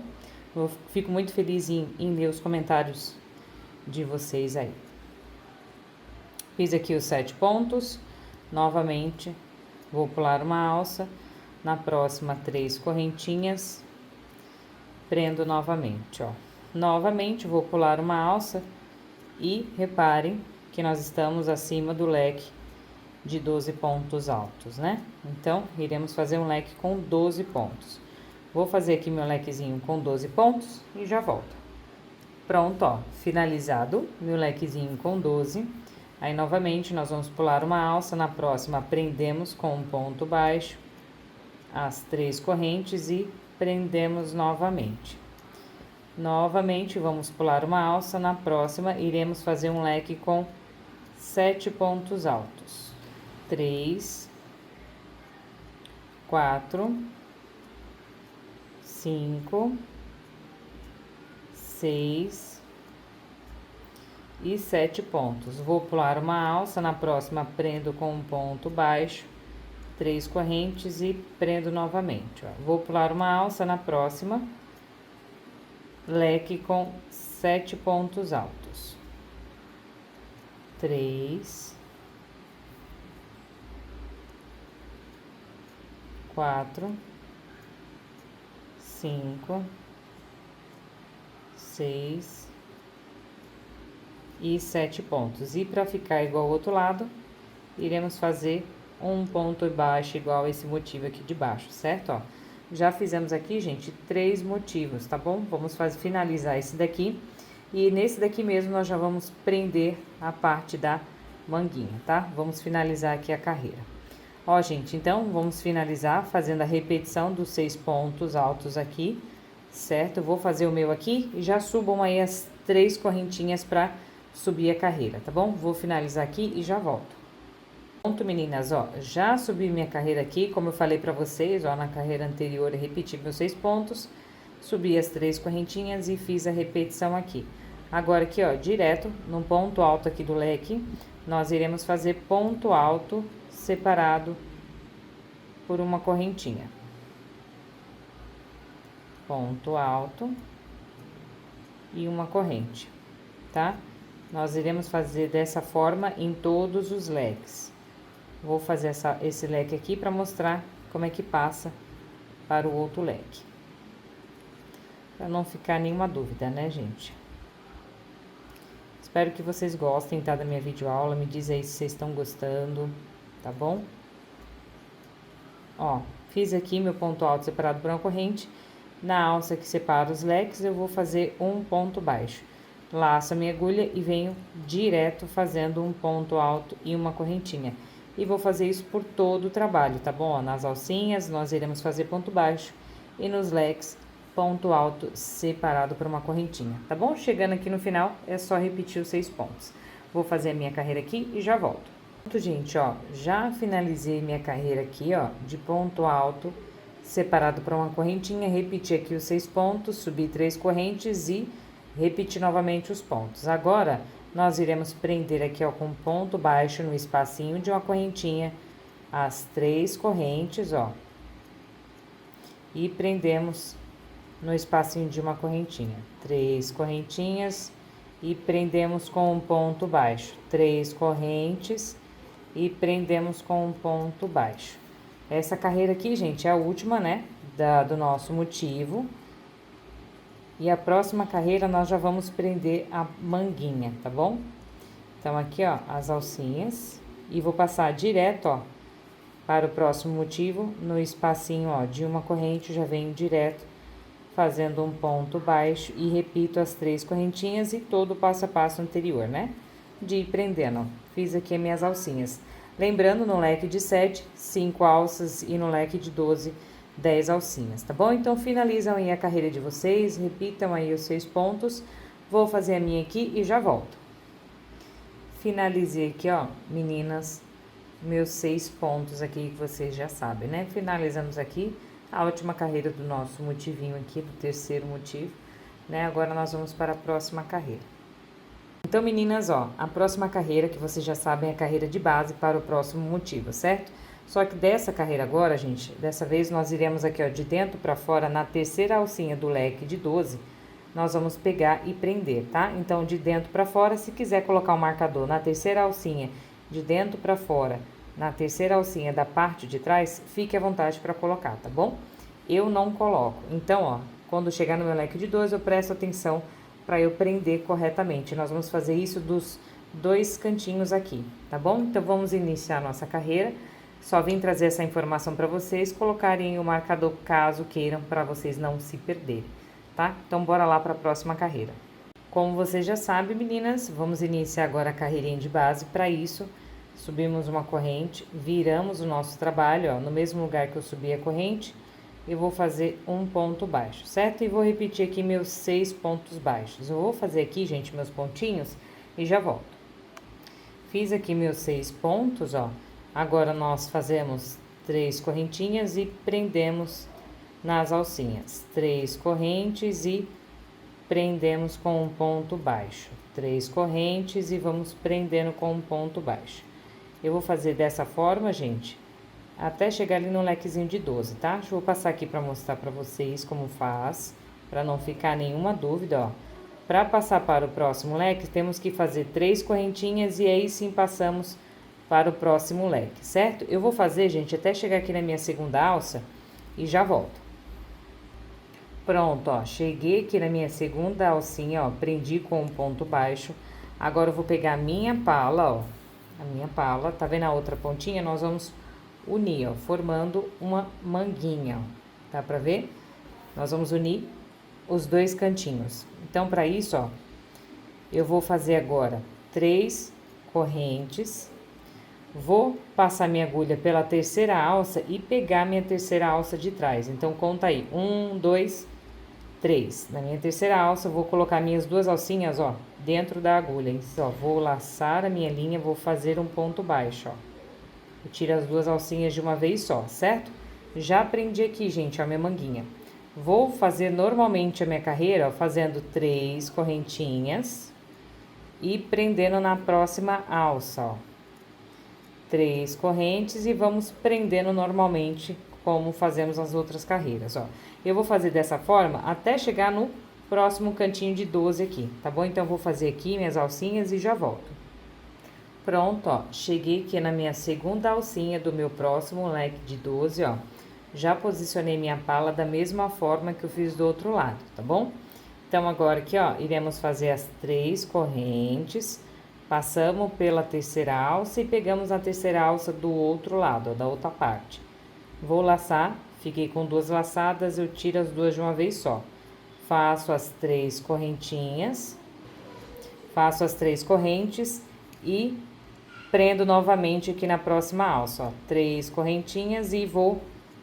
Eu fico muito feliz em ler os comentários de vocês aí. Fiz aqui os 7 pontos, novamente vou pular uma alça, na próxima 3 correntinhas, prendo novamente, ó. Novamente vou pular uma alça e reparem que nós estamos acima do leque de 12 pontos altos, né? Então, iremos fazer um leque com 12 pontos. Vou fazer aqui meu lequezinho com 12 pontos e já volto. Pronto, ó, finalizado meu lequezinho com 12. Aí, novamente, nós vamos pular uma alça, na próxima prendemos com um ponto baixo as 3 correntes e prendemos novamente. Novamente, vamos pular uma alça, na próxima iremos fazer um leque com 7 pontos altos. 3, 4, 5, 6 e 7 pontos. Vou pular uma alça, na próxima prendo com um ponto baixo, 3 correntes e prendo novamente, ó. Vou pular uma alça, na próxima, leque com 7 pontos altos. 3, 4, 5, 6 e 7 pontos. E para ficar igual ao outro lado, iremos fazer um ponto baixo igual esse motivo aqui de baixo, certo? Ó, já fizemos aqui, gente, 3 motivos, tá bom? Vamos finalizar esse daqui. E nesse daqui mesmo, nós já vamos prender a parte da manguinha, tá? Vamos finalizar aqui a carreira. Ó, gente, então, vamos finalizar fazendo a repetição dos 6 pontos altos aqui, certo? Eu vou fazer o meu aqui e já subam aí as 3 correntinhas pra subir a carreira, tá bom? Vou finalizar aqui e já volto. Pronto, meninas, ó, já subi minha carreira aqui, como eu falei pra vocês, ó, na carreira anterior eu repeti meus 6 pontos, subi as 3 correntinhas e fiz a repetição aqui. Agora aqui, ó, direto no ponto alto aqui do leque, nós iremos fazer ponto alto separado por uma correntinha. Ponto alto e uma corrente, tá? Nós iremos fazer dessa forma em todos os leques. Vou fazer esse leque aqui para mostrar como é que passa para o outro leque. Para não ficar nenhuma dúvida, né, gente? Espero que vocês gostem, tá, da minha videoaula. Me diz aí se vocês estão gostando, tá bom? Ó, fiz aqui meu ponto alto separado por uma corrente. Na alça que separa os leques, eu vou fazer um ponto baixo. Laço a minha agulha e venho direto fazendo um ponto alto e uma correntinha. E vou fazer isso por todo o trabalho, tá bom? Ó, nas alcinhas, nós iremos fazer ponto baixo e nos leques, ponto alto separado por uma correntinha, tá bom? Chegando aqui no final, é só repetir os 6 pontos. Vou fazer a minha carreira aqui e já volto. Pronto, gente, ó, já finalizei minha carreira aqui, ó, de ponto alto separado por uma correntinha, repeti aqui os 6 pontos, subi 3 correntes e repeti novamente os pontos. Agora, nós iremos prender aqui, ó, com ponto baixo no espacinho de uma correntinha, as 3 correntes, ó, e prendemos no espacinho de uma correntinha, 3 correntinhas e prendemos com um ponto baixo, 3 correntes e prendemos com um ponto baixo. Essa carreira aqui, gente, é a última, né, do nosso motivo. E a próxima carreira nós já vamos prender a manguinha, tá bom? Então, aqui, ó, as alcinhas. E vou passar direto, ó, para o próximo motivo, no espacinho, ó, de uma corrente, já venho direto fazendo um ponto baixo e repito as 3 correntinhas e todo o passo a passo anterior, né? De ir prendendo, ó. Fiz aqui as minhas alcinhas. Lembrando, no leque de 7, 5 alças e no leque de 12, 10 alcinhas, tá bom? Então, finalizam aí a carreira de vocês, repitam aí os 6 pontos. Vou fazer a minha aqui e já volto. Finalizei aqui, ó, meninas, meus 6 pontos aqui que vocês já sabem, né? Finalizamos aqui a última carreira do nosso motivinho aqui, do terceiro motivo, né? Agora nós vamos para a próxima carreira. Então, meninas, ó, a próxima carreira que vocês já sabem é a carreira de base para o próximo motivo, certo? Só que dessa carreira agora, gente, dessa vez nós iremos aqui, ó, de dentro para fora, na terceira alcinha do leque de 12, nós vamos pegar e prender, tá? Então, de dentro para fora, se quiser colocar um marcador na terceira alcinha, de dentro para fora, na terceira alcinha da parte de trás, fique à vontade para colocar, tá bom? Eu não coloco. Então, ó, quando chegar no meu leque de 12, eu presto atenção para eu prender corretamente. Nós vamos fazer isso dos 2 cantinhos aqui, tá bom? Então, vamos iniciar a nossa carreira. Só vim trazer essa informação para vocês colocarem o marcador caso queiram, para vocês não se perderem, tá? Então, bora lá para a próxima carreira. Como vocês já sabem, meninas, vamos iniciar agora a carreirinha de base. Para isso, subimos uma corrente, viramos o nosso trabalho, ó, no mesmo lugar que eu subi a corrente, eu vou fazer um ponto baixo, certo? E vou repetir aqui meus 6 pontos baixos. Eu vou fazer aqui, gente, meus pontinhos e já volto. Fiz aqui meus 6 pontos, ó. Agora, nós fazemos 3 correntinhas e prendemos nas alcinhas. 3 correntes e prendemos com um ponto baixo. 3 correntes e vamos prendendo com um ponto baixo. Eu vou fazer dessa forma, gente, até chegar ali no lequezinho de 12, tá? Deixa eu passar aqui para mostrar para vocês como faz, para não ficar nenhuma dúvida, ó. Para passar para o próximo leque, temos que fazer 3 correntinhas e aí sim passamos para o próximo leque, certo? Eu vou fazer, gente, até chegar aqui na minha segunda alça e já volto. Pronto, ó, cheguei aqui na minha segunda alcinha, ó, prendi com um ponto baixo. Agora eu vou pegar a minha pala, ó, a minha pala, tá vendo a outra pontinha? Nós vamos unir, ó, formando uma manguinha, ó, tá pra ver? Nós vamos unir os 2 cantinhos. Então, para isso, ó, eu vou fazer agora 3 correntes. Vou passar minha agulha pela terceira alça e pegar minha terceira alça de trás. Então, conta aí. 1, 2, 3. Na minha terceira alça, eu vou colocar minhas 2 alcinhas, ó, dentro da agulha. Então, ó, vou laçar a minha linha, vou fazer um ponto baixo, ó. Eu tiro as 2 alcinhas de uma vez só, certo? Já prendi aqui, gente, a minha manguinha. Vou fazer normalmente a minha carreira, ó, fazendo 3 correntinhas e prendendo na próxima alça, ó. 3 correntes e vamos prendendo normalmente, como fazemos as outras carreiras, ó. Eu vou fazer dessa forma até chegar no próximo cantinho de 12 aqui, tá bom? Então, eu vou fazer aqui minhas alcinhas e já volto. Pronto, ó, cheguei aqui na minha segunda alcinha do meu próximo leque de 12, ó. Já posicionei minha pala da mesma forma que eu fiz do outro lado, tá bom? Então, agora aqui, ó, iremos fazer as 3 correntes. Passamos pela terceira alça e pegamos a terceira alça do outro lado, ó, da outra parte. Vou laçar, fiquei com 2 laçadas, eu tiro as 2 de uma vez só. Faço as 3 correntinhas, faço as 3 correntes e prendo novamente aqui na próxima alça, ó. 3 correntinhas e vou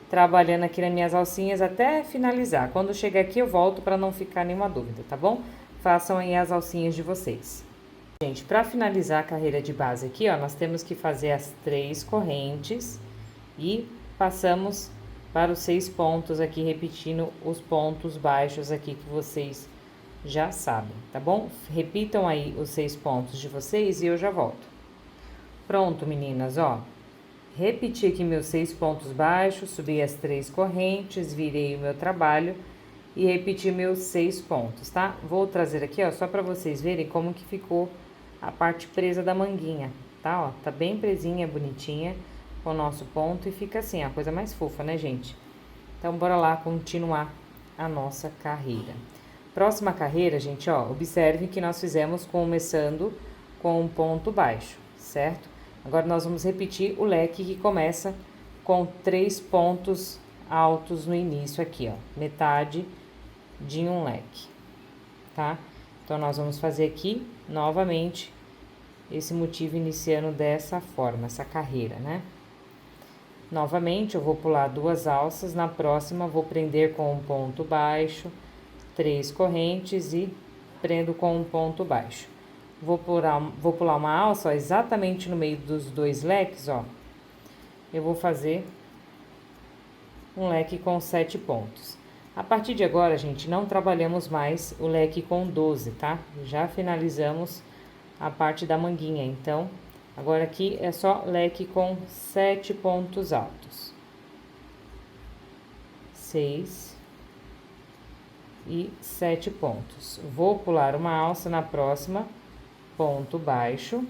trabalhando aqui nas minhas alcinhas até finalizar. Quando chegar aqui, eu volto para não ficar nenhuma dúvida, tá bom? Façam aí as alcinhas de vocês. Gente, para finalizar a carreira de base aqui, ó, nós temos que fazer as 3 correntes e passamos para os 6 pontos aqui, repetindo os pontos baixos aqui que vocês já sabem, tá bom? Repitam aí os 6 pontos de vocês e eu já volto. Pronto, meninas, ó. Repeti aqui meus 6 pontos baixos, subi as 3 correntes, virei o meu trabalho e repeti meus 6 pontos, tá? Vou trazer aqui, ó, só para vocês verem como que ficou a parte presa da manguinha, tá? Ó, tá bem presinha, bonitinha, com o nosso ponto e fica assim, a coisa mais fofa, né, gente? Então, bora lá continuar a nossa carreira. Próxima carreira, gente, ó, observe que nós fizemos começando com um ponto baixo, certo? Agora, nós vamos repetir o leque que começa com 3 pontos altos no início aqui, ó, metade de um leque, tá? Então, nós vamos fazer aqui, novamente, esse motivo iniciando dessa forma, essa carreira, né? Novamente, eu vou pular 2 alças, na próxima vou prender com um ponto baixo, 3 correntes e prendo com um ponto baixo. Vou pular uma alça, ó, exatamente no meio dos 2 leques, ó. Eu vou fazer um leque com 7 pontos. A partir de agora, gente, não trabalhamos mais o leque com 12, tá? Já finalizamos a parte da manguinha, então, agora aqui é só leque com 7 pontos altos. 6 e 7 pontos. Vou pular uma alça na próxima, ponto baixo,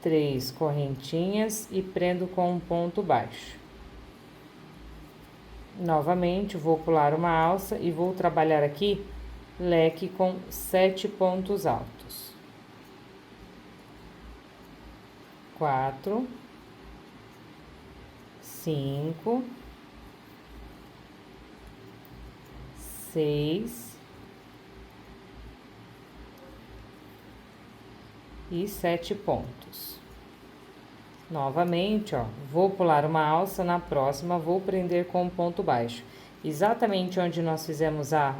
3 correntinhas e prendo com um ponto baixo. Novamente, vou pular uma alça e vou trabalhar aqui leque com 7 pontos altos. 4, 5, 6 e 7 pontos. Novamente, ó, vou pular uma alça, na próxima vou prender com um ponto baixo. Exatamente onde nós fizemos a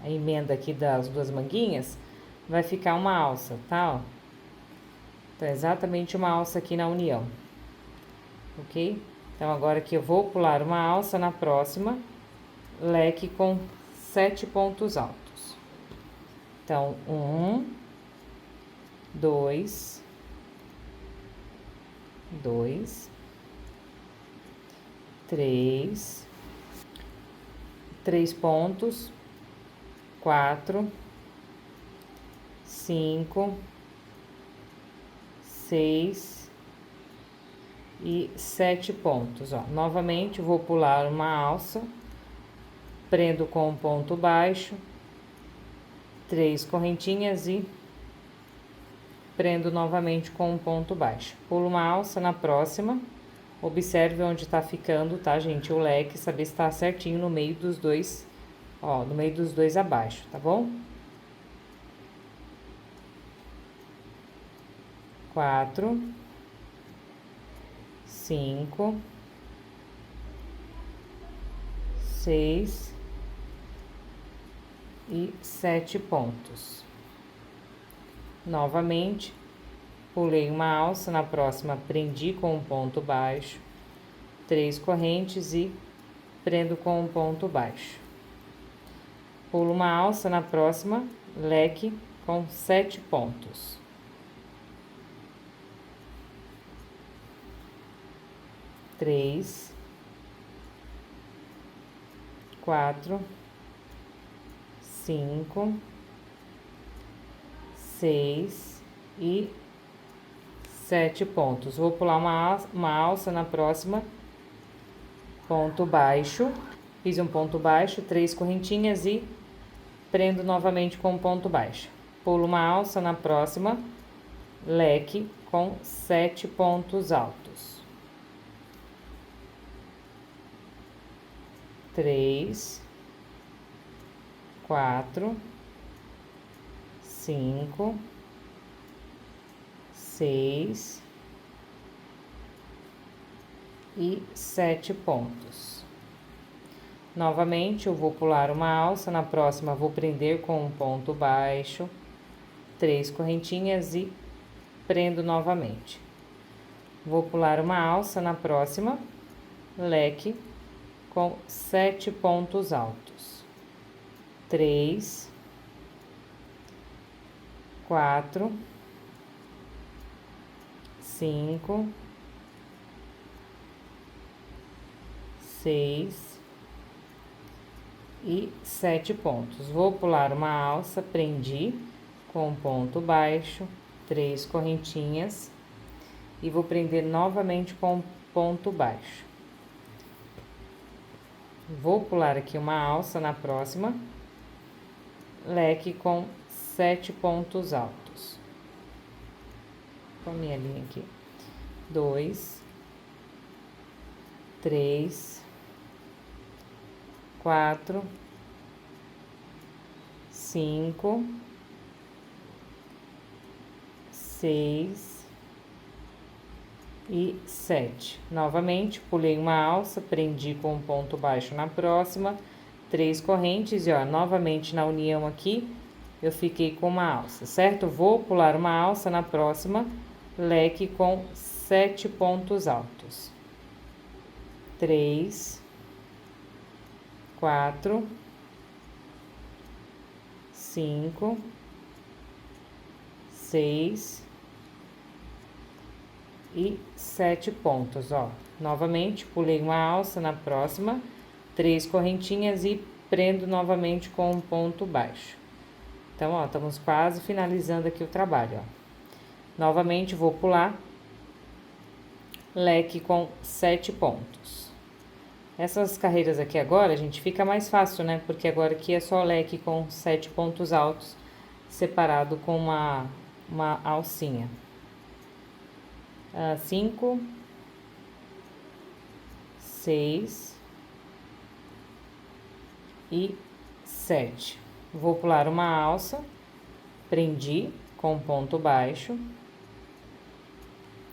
emenda aqui das 2 manguinhas, vai ficar uma alça, tá, ó? Então, exatamente uma alça aqui na união, ok? Então, agora que eu vou pular uma alça, na próxima, leque com 7 pontos altos. Então, 1, 2, 3, 3 pontos, 4, 5, 6 e 7 pontos, ó. Novamente, vou pular uma alça, prendo com um ponto baixo, 3 correntinhas e prendo novamente com um ponto baixo. Pulo uma alça na próxima, observe onde tá ficando, tá, gente? O leque, saber se tá certinho no meio dos 2, ó, no meio dos 2 abaixo, tá bom? 4, 5, 6 e 7 pontos. Novamente, pulei uma alça, na próxima prendi com um ponto baixo, 3 correntes e prendo com um ponto baixo. Pulo uma alça, na próxima, leque com 7 pontos. 3, 4, 5, 6 e 7 pontos. Vou pular uma alça na próxima, ponto baixo, fiz um ponto baixo, 3 correntinhas e prendo novamente com um ponto baixo. Pulo uma alça na próxima, leque com 7 pontos altos. 3, 4, 5, 6 e 7 pontos. Novamente, eu vou pular uma alça, na próxima vou prender com um ponto baixo, 3 correntinhas e prendo novamente. Vou pular uma alça, na próxima, leque com 7 pontos altos. 3, 4, 5, 6 e 7 pontos. Vou pular uma alça, prendi com um ponto baixo, 3 correntinhas e vou prender novamente com ponto baixo. Vou pular aqui uma alça na próxima, leque com 7 pontos altos. Com a minha linha aqui. 2, 3, 4, 5, 6 e 7. Novamente, pulei uma alça, prendi com um ponto baixo na próxima, 3 correntes e ó, novamente na união aqui, eu fiquei com uma alça, certo? Vou pular uma alça na próxima, leque com 7 pontos altos. 3, 4, 5, 6 e 7 pontos, ó. Novamente, pulei uma alça na próxima, 3 correntinhas e prendo novamente com um ponto baixo. Então, ó, estamos quase finalizando aqui o trabalho, ó. Novamente, vou pular, leque com 7 pontos. Essas carreiras aqui agora, gente, fica mais fácil, né? Porque agora aqui é só leque com 7 pontos altos, separado com uma alcinha. 5, 6 e 7. Vou pular uma alça, prendi com ponto baixo,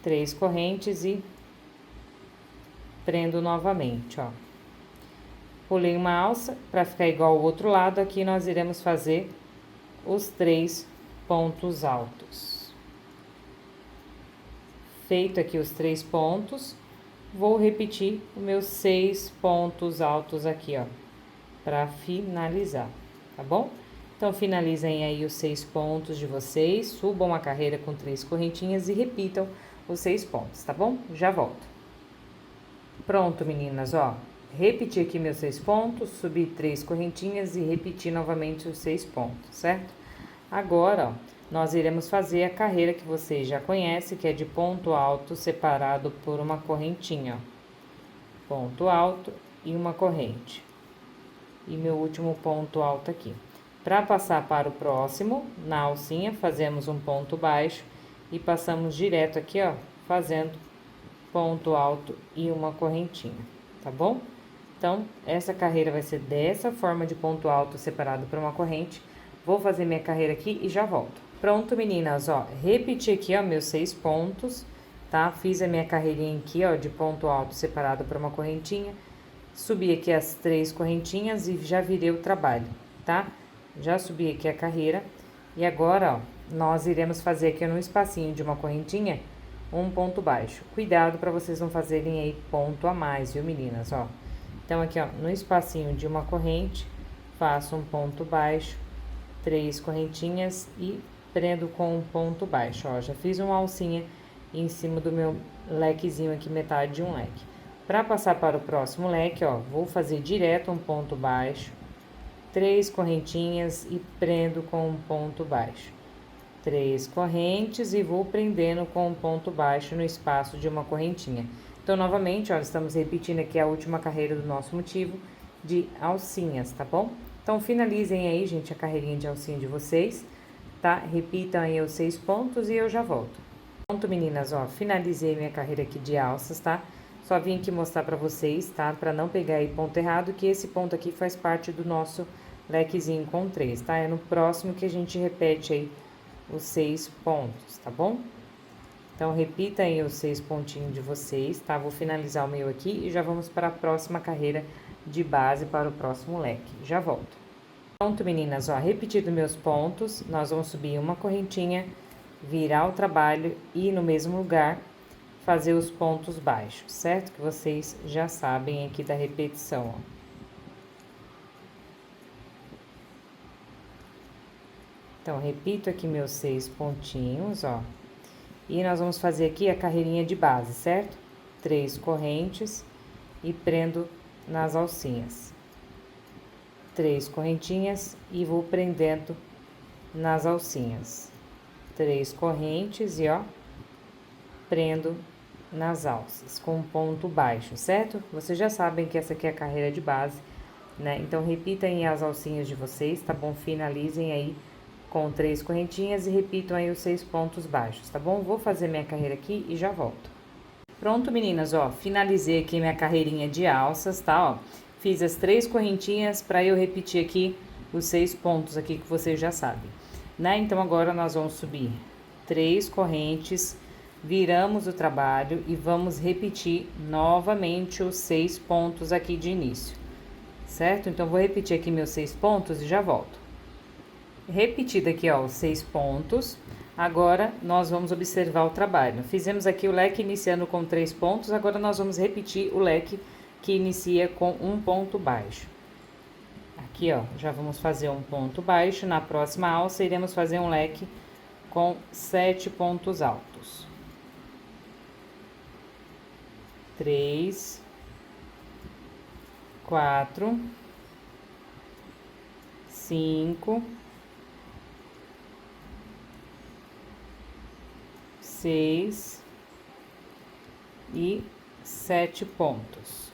3 correntes e prendo novamente, ó. Pulei uma alça, para ficar igual ao outro lado, aqui nós iremos fazer os 3 pontos altos. Feito aqui os 3 pontos, vou repetir os meus 6 pontos altos aqui, ó, para finalizar, tá bom? Então, finalizem aí os 6 pontos de vocês, subam a carreira com 3 correntinhas e repitam os 6 pontos, tá bom? Já volto. Pronto, meninas, ó, repeti aqui meus 6 pontos, subi 3 correntinhas e repeti novamente os 6 pontos, certo? Agora, ó, nós iremos fazer a carreira que vocês já conhecem, que é de ponto alto separado por uma correntinha, ó. Ponto alto e uma corrente. E meu último ponto alto aqui. Para passar para o próximo, na alcinha, fazemos um ponto baixo e passamos direto aqui, ó, fazendo ponto alto e uma correntinha, tá bom? Então, essa carreira vai ser dessa forma, de ponto alto separado por uma corrente. Vou fazer minha carreira aqui e já volto. Pronto, meninas, ó, repeti aqui, ó, meus 6 pontos, tá? Fiz a minha carreirinha aqui, ó, de ponto alto separado por uma correntinha. Subi aqui as 3 correntinhas e já virei o trabalho, tá? Já subi aqui a carreira. E agora, ó, nós iremos fazer aqui no espacinho de uma correntinha, um ponto baixo. Cuidado para vocês não fazerem aí ponto a mais, viu, meninas, ó? Então, aqui, ó, no espacinho de uma corrente, faço um ponto baixo, 3 correntinhas e prendo com um ponto baixo, ó. Já fiz uma alcinha em cima do meu lequezinho aqui, metade de um leque. Para passar para o próximo leque, ó, vou fazer direto um ponto baixo, 3 correntinhas e prendo com um ponto baixo. 3 correntes e vou prendendo com um ponto baixo no espaço de uma correntinha. Então, novamente, ó, estamos repetindo aqui a última carreira do nosso motivo de alcinhas, tá bom? Então, finalizem aí, gente, a carreirinha de alcinha de vocês, tá? Repitam aí os 6 pontos e eu já volto. Pronto, meninas, ó, finalizei minha carreira aqui de alças, tá? Só vim aqui mostrar pra vocês, tá? Pra não pegar aí ponto errado, que esse ponto aqui faz parte do nosso lequezinho com 3, tá? É no próximo que a gente repete aí os 6 pontos, tá bom? Então, repita aí os 6 pontinhos de vocês, tá? Vou finalizar o meu aqui e já vamos para a próxima carreira de base para o próximo leque. Já volto. Pronto, meninas, ó, repetido meus pontos, nós vamos subir uma correntinha, virar o trabalho e no mesmo lugar fazer os pontos baixos, certo? Que vocês já sabem aqui da repetição, ó. Então, repito aqui meus 6 pontinhos, ó. E nós vamos fazer aqui a carreirinha de base, certo? 3 correntes e prendo nas alcinhas. 3 correntinhas e vou prendendo nas alcinhas. 3 correntes e, ó, prendo nas alças com um ponto baixo, certo? Vocês já sabem que essa aqui é a carreira de base, né? Então, repitem as alcinhas de vocês, tá bom? Finalizem aí com 3 correntinhas e repitam aí os 6 pontos baixos, tá bom? Vou fazer minha carreira aqui e já volto. Pronto, meninas, ó, finalizei aqui minha carreirinha de alças, tá, ó? Fiz as 3 correntinhas para eu repetir aqui os 6 pontos aqui que vocês já sabem, né? Então, agora nós vamos subir 3 correntes, viramos o trabalho e vamos repetir novamente os 6 pontos aqui de início, certo? Então, vou repetir aqui meus 6 pontos e já volto. Repetido aqui, ó, os 6 pontos, agora nós vamos observar o trabalho. Fizemos aqui o leque iniciando com 3 pontos, agora nós vamos repetir o leque que inicia com um ponto baixo. Aqui, ó, já vamos fazer um ponto baixo, na próxima alça iremos fazer um leque com 7 pontos altos. 3, 4, 5, 6 e 7 pontos.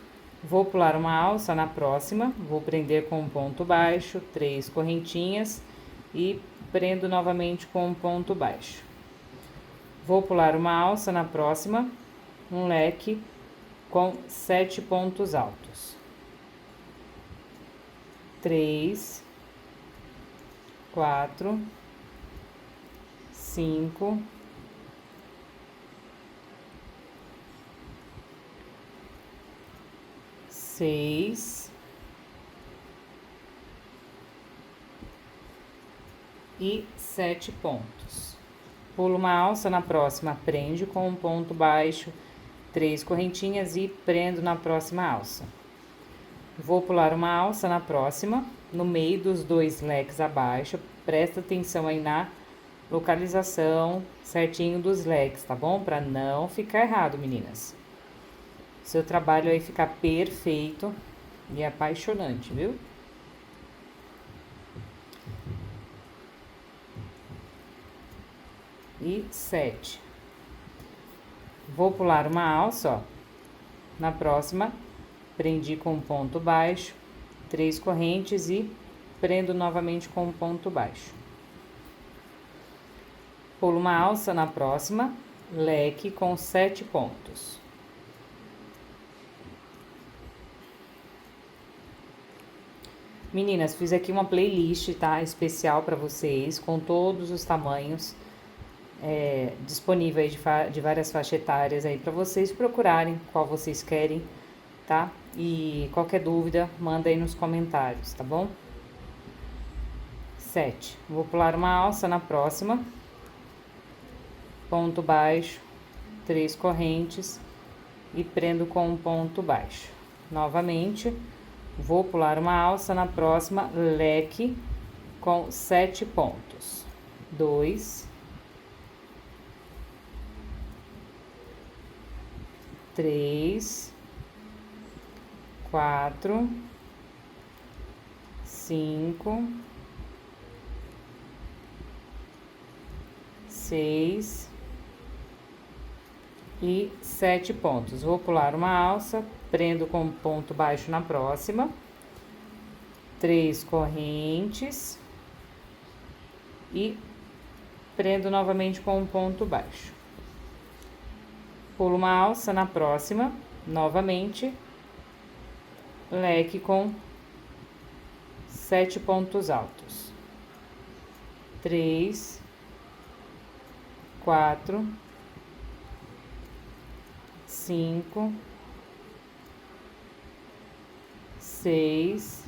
Vou pular uma alça na próxima, vou prender com um ponto baixo, 3 correntinhas e prendo novamente com um ponto baixo. Vou pular uma alça na próxima, um leque com 7 pontos altos. 3, 4, 5, 6 e 7 pontos. Pulo uma alça na próxima, prende com um ponto baixo, 3 correntinhas e prendo na próxima alça. Vou pular uma alça na próxima, no meio dos 2 leques abaixo, presta atenção aí na localização certinho dos leques, tá bom? Para não ficar errado, meninas. Seu trabalho aí ficar perfeito e apaixonante, viu? E 7. Vou pular uma alça, ó. Na próxima, prendi com um ponto baixo, 3 correntes e prendo novamente com um ponto baixo. Pulo uma alça na próxima, leque com 7 pontos. Meninas, fiz aqui uma playlist, tá? Especial para vocês, com todos os tamanhos disponíveis de várias faixas etárias aí para vocês procurarem qual vocês querem, tá? E qualquer dúvida, manda aí nos comentários, tá bom? 7. Vou pular uma alça na próxima, ponto baixo, 3 correntes e prendo com um ponto baixo. Novamente, vou pular uma alça na próxima, leque com 7 pontos. 2, 3, 4, 5, 6 e 7 pontos. Vou pular uma alça, prendo com um ponto baixo na próxima, 3 correntes e prendo novamente com um ponto baixo. Pulo uma alça na próxima, novamente, leque com 7 pontos altos. 3, 4, 5, 6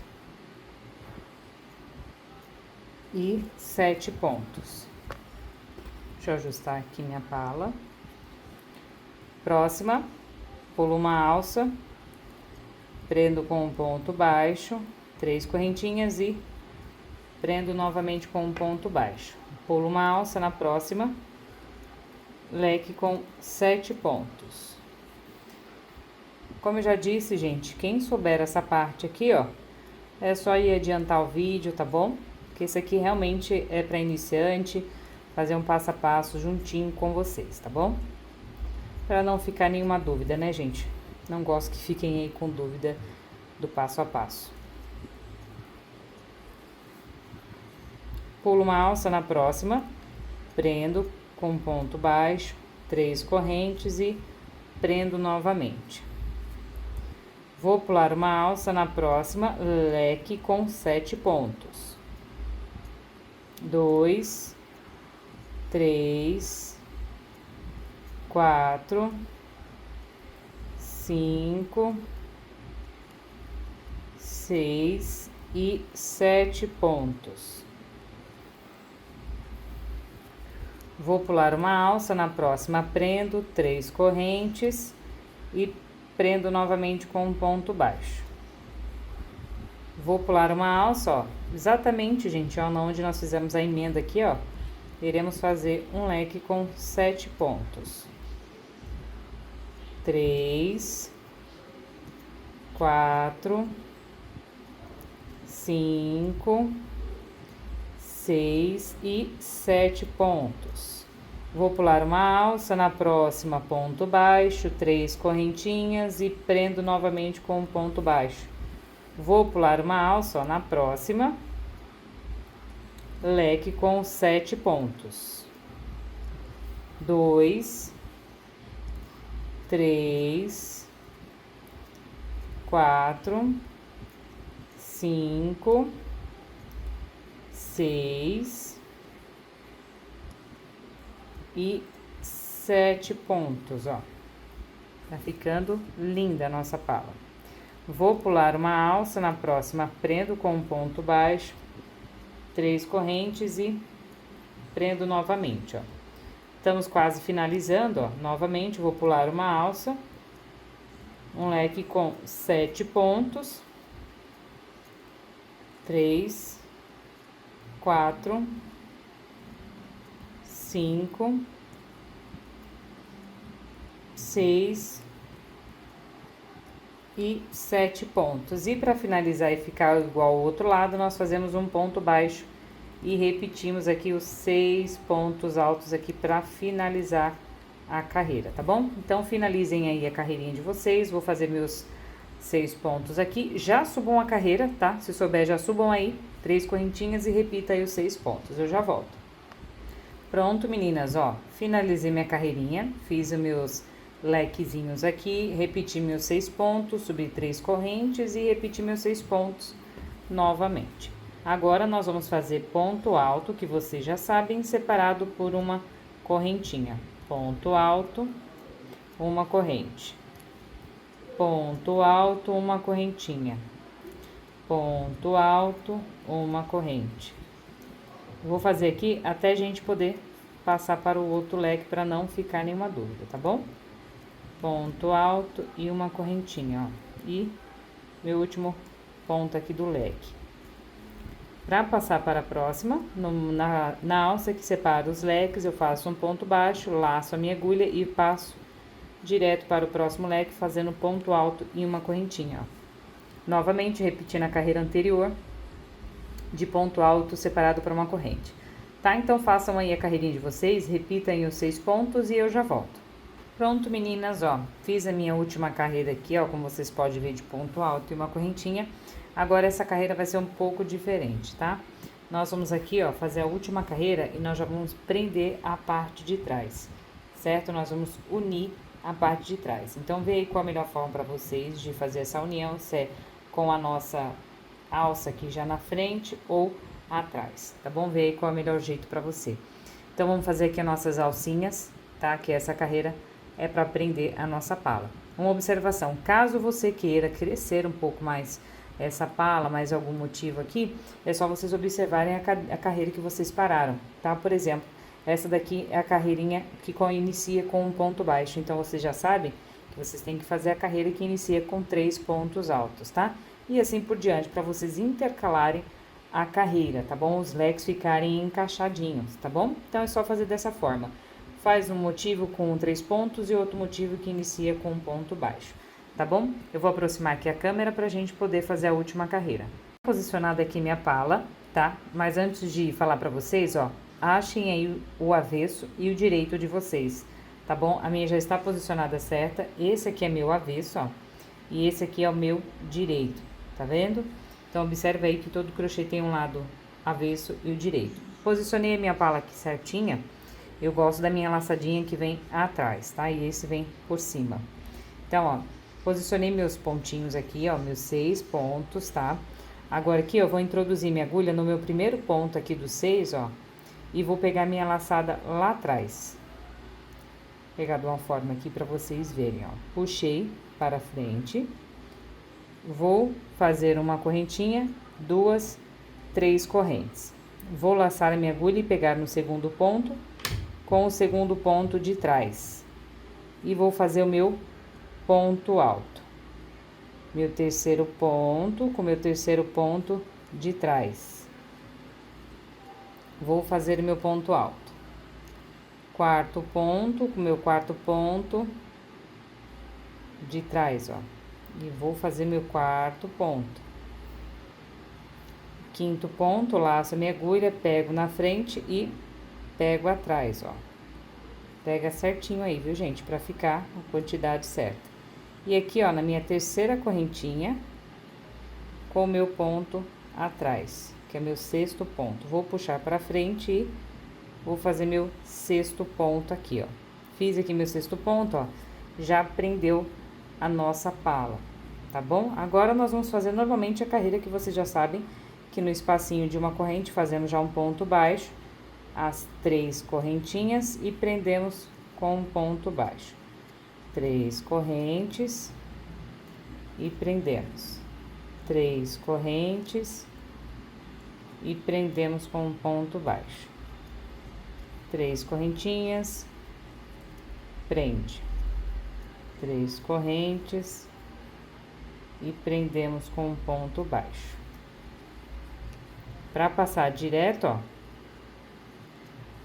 e 7 pontos. Deixa eu ajustar aqui minha pala. Próxima, pulo uma alça, prendo com um ponto baixo, 3 correntinhas e prendo novamente com um ponto baixo. Pulo uma alça na próxima, leque com 7 pontos. Como eu já disse, gente, quem souber essa parte aqui, ó, é só ir adiantar o vídeo, tá bom? Porque esse aqui realmente é para iniciante, fazer um passo a passo juntinho com vocês, tá bom? Para não ficar nenhuma dúvida, né, gente? Não gosto que fiquem aí com dúvida do passo a passo. Pulo uma alça na próxima, prendo com um ponto baixo, 3 correntes e prendo novamente. Vou pular uma alça na próxima, leque com 7 pontos. 2, 3, 4, 5, 6 e 7 pontos. Vou pular uma alça, na próxima prendo 3 correntes e prendo novamente com um ponto baixo. Vou pular uma alça, ó, exatamente, gente, ó, onde nós fizemos a emenda aqui, ó, iremos fazer um leque com 7 pontos. 3, 4, 5, 6 e 7 pontos. Vou pular uma alça, na próxima ponto baixo, 3 correntinhas e prendo novamente com um ponto baixo. Vou pular uma alça, ó, na próxima, leque com 7 pontos. 2, 3, 4, 5, 6 e 7 pontos, ó. Tá ficando linda a nossa pala. Vou pular uma alça, na próxima prendo com um ponto baixo, 3 correntes e prendo novamente, ó. Estamos quase finalizando, ó. Novamente, vou pular uma alça, um leque com 7 pontos. 3, 4, 5, 6 e 7 pontos. E para finalizar e ficar igual ao outro lado, nós fazemos um ponto baixo e repetimos aqui os 6 pontos altos aqui para finalizar a carreira, tá bom? Então, finalizem aí a carreirinha de vocês. Vou fazer meus 6 pontos aqui. Já subam a carreira, tá? Se souber, já subam aí 3 correntinhas e repita aí os 6 pontos. Eu já volto. Pronto, meninas, ó. Finalizei minha carreirinha, fiz os meus lequezinhos aqui, repeti meus 6 pontos, subi 3 correntes e repeti meus 6 pontos novamente. Agora, nós vamos fazer ponto alto, que vocês já sabem, separado por uma correntinha. Ponto alto, uma corrente. Ponto alto, uma correntinha. Ponto alto, uma corrente. Vou fazer aqui até a gente poder passar para o outro leque para não ficar nenhuma dúvida, tá bom? Ponto alto e uma correntinha, ó. E meu último ponto aqui do leque. Para passar para a próxima, na alça que separa os leques, eu faço um ponto baixo, laço a minha agulha e passo direto para o próximo leque, fazendo ponto alto e uma correntinha, ó. Novamente, repetindo a carreira anterior, de ponto alto separado para uma corrente. Tá? Então, façam aí a carreirinha de vocês, repitam aí os 6 pontos e eu já volto. Pronto, meninas, ó, fiz a minha última carreira aqui, ó, como vocês podem ver, de ponto alto e uma correntinha. Agora, essa carreira vai ser um pouco diferente, tá? Nós vamos aqui, ó, fazer a última carreira e nós já vamos prender a parte de trás, certo? Nós vamos unir a parte de trás. Então, vê aí qual a melhor forma para vocês de fazer essa união, se é com a nossa alça aqui já na frente ou atrás, tá bom? Vê aí qual é o melhor jeito para você. Então, vamos fazer aqui as nossas alcinhas, tá? Que essa carreira é para prender a nossa pala. Uma observação, caso você queira crescer um pouco mais essa pala, mais algum motivo aqui, é só vocês observarem a carreira que vocês pararam, tá? Por exemplo, essa daqui é a carreirinha que inicia com um ponto baixo, então vocês já sabem que vocês têm que fazer a carreira que inicia com 3 pontos altos, tá? E assim por diante, para vocês intercalarem a carreira, tá bom? Os leques ficarem encaixadinhos, tá bom? Então, é só fazer dessa forma. Faz um motivo com 3 pontos e outro motivo que inicia com um ponto baixo, tá bom? Eu vou aproximar aqui a câmera pra gente poder fazer a última carreira. Posicionada aqui minha pala, tá? Mas antes de falar pra vocês, ó, achem aí o avesso e o direito de vocês, tá bom? A minha já está posicionada certa, esse aqui é meu avesso, ó, e esse aqui é o meu direito, tá vendo? Então, observe aí que todo crochê tem um lado avesso e o direito. Posicionei a minha pala aqui certinha, eu gosto da minha laçadinha que vem atrás, tá? E esse vem por cima. Então, ó, posicionei meus pontinhos aqui, ó, meus 6 pontos, tá? Agora aqui, eu vou introduzir minha agulha no meu primeiro ponto aqui dos 6, ó, e vou pegar minha laçada lá atrás. pegar de uma forma aqui para vocês verem, ó. Puxei para frente, vou fazer uma correntinha, 2, 3 correntes. Vou laçar a minha agulha e pegar no segundo ponto com o segundo ponto de trás. E vou fazer o meu ponto alto. Meu terceiro ponto com meu terceiro ponto de trás. Vou fazer meu ponto alto. Quarto ponto com meu quarto ponto de trás, ó. E vou fazer meu quarto ponto. Quinto ponto, laço a minha agulha, pego na frente e pego atrás, ó. Pega certinho aí, viu, gente? Pra ficar a quantidade certa. E aqui, ó, na minha terceira correntinha, com o meu ponto atrás, que é meu sexto ponto. Vou puxar pra frente e vou fazer meu sexto ponto aqui, ó. Fiz aqui meu sexto ponto, ó. Já prendeu a nossa pala, tá bom? Agora, nós vamos fazer novamente a carreira que vocês já sabem, que no espacinho de uma corrente fazemos já um ponto baixo, as 3 correntinhas e prendemos com um ponto baixo. 3 correntes e prendemos. 3 correntes e prendemos com um ponto baixo. 3 correntinhas, prende. 3 correntes e prendemos com um ponto baixo. Para passar direto, ó,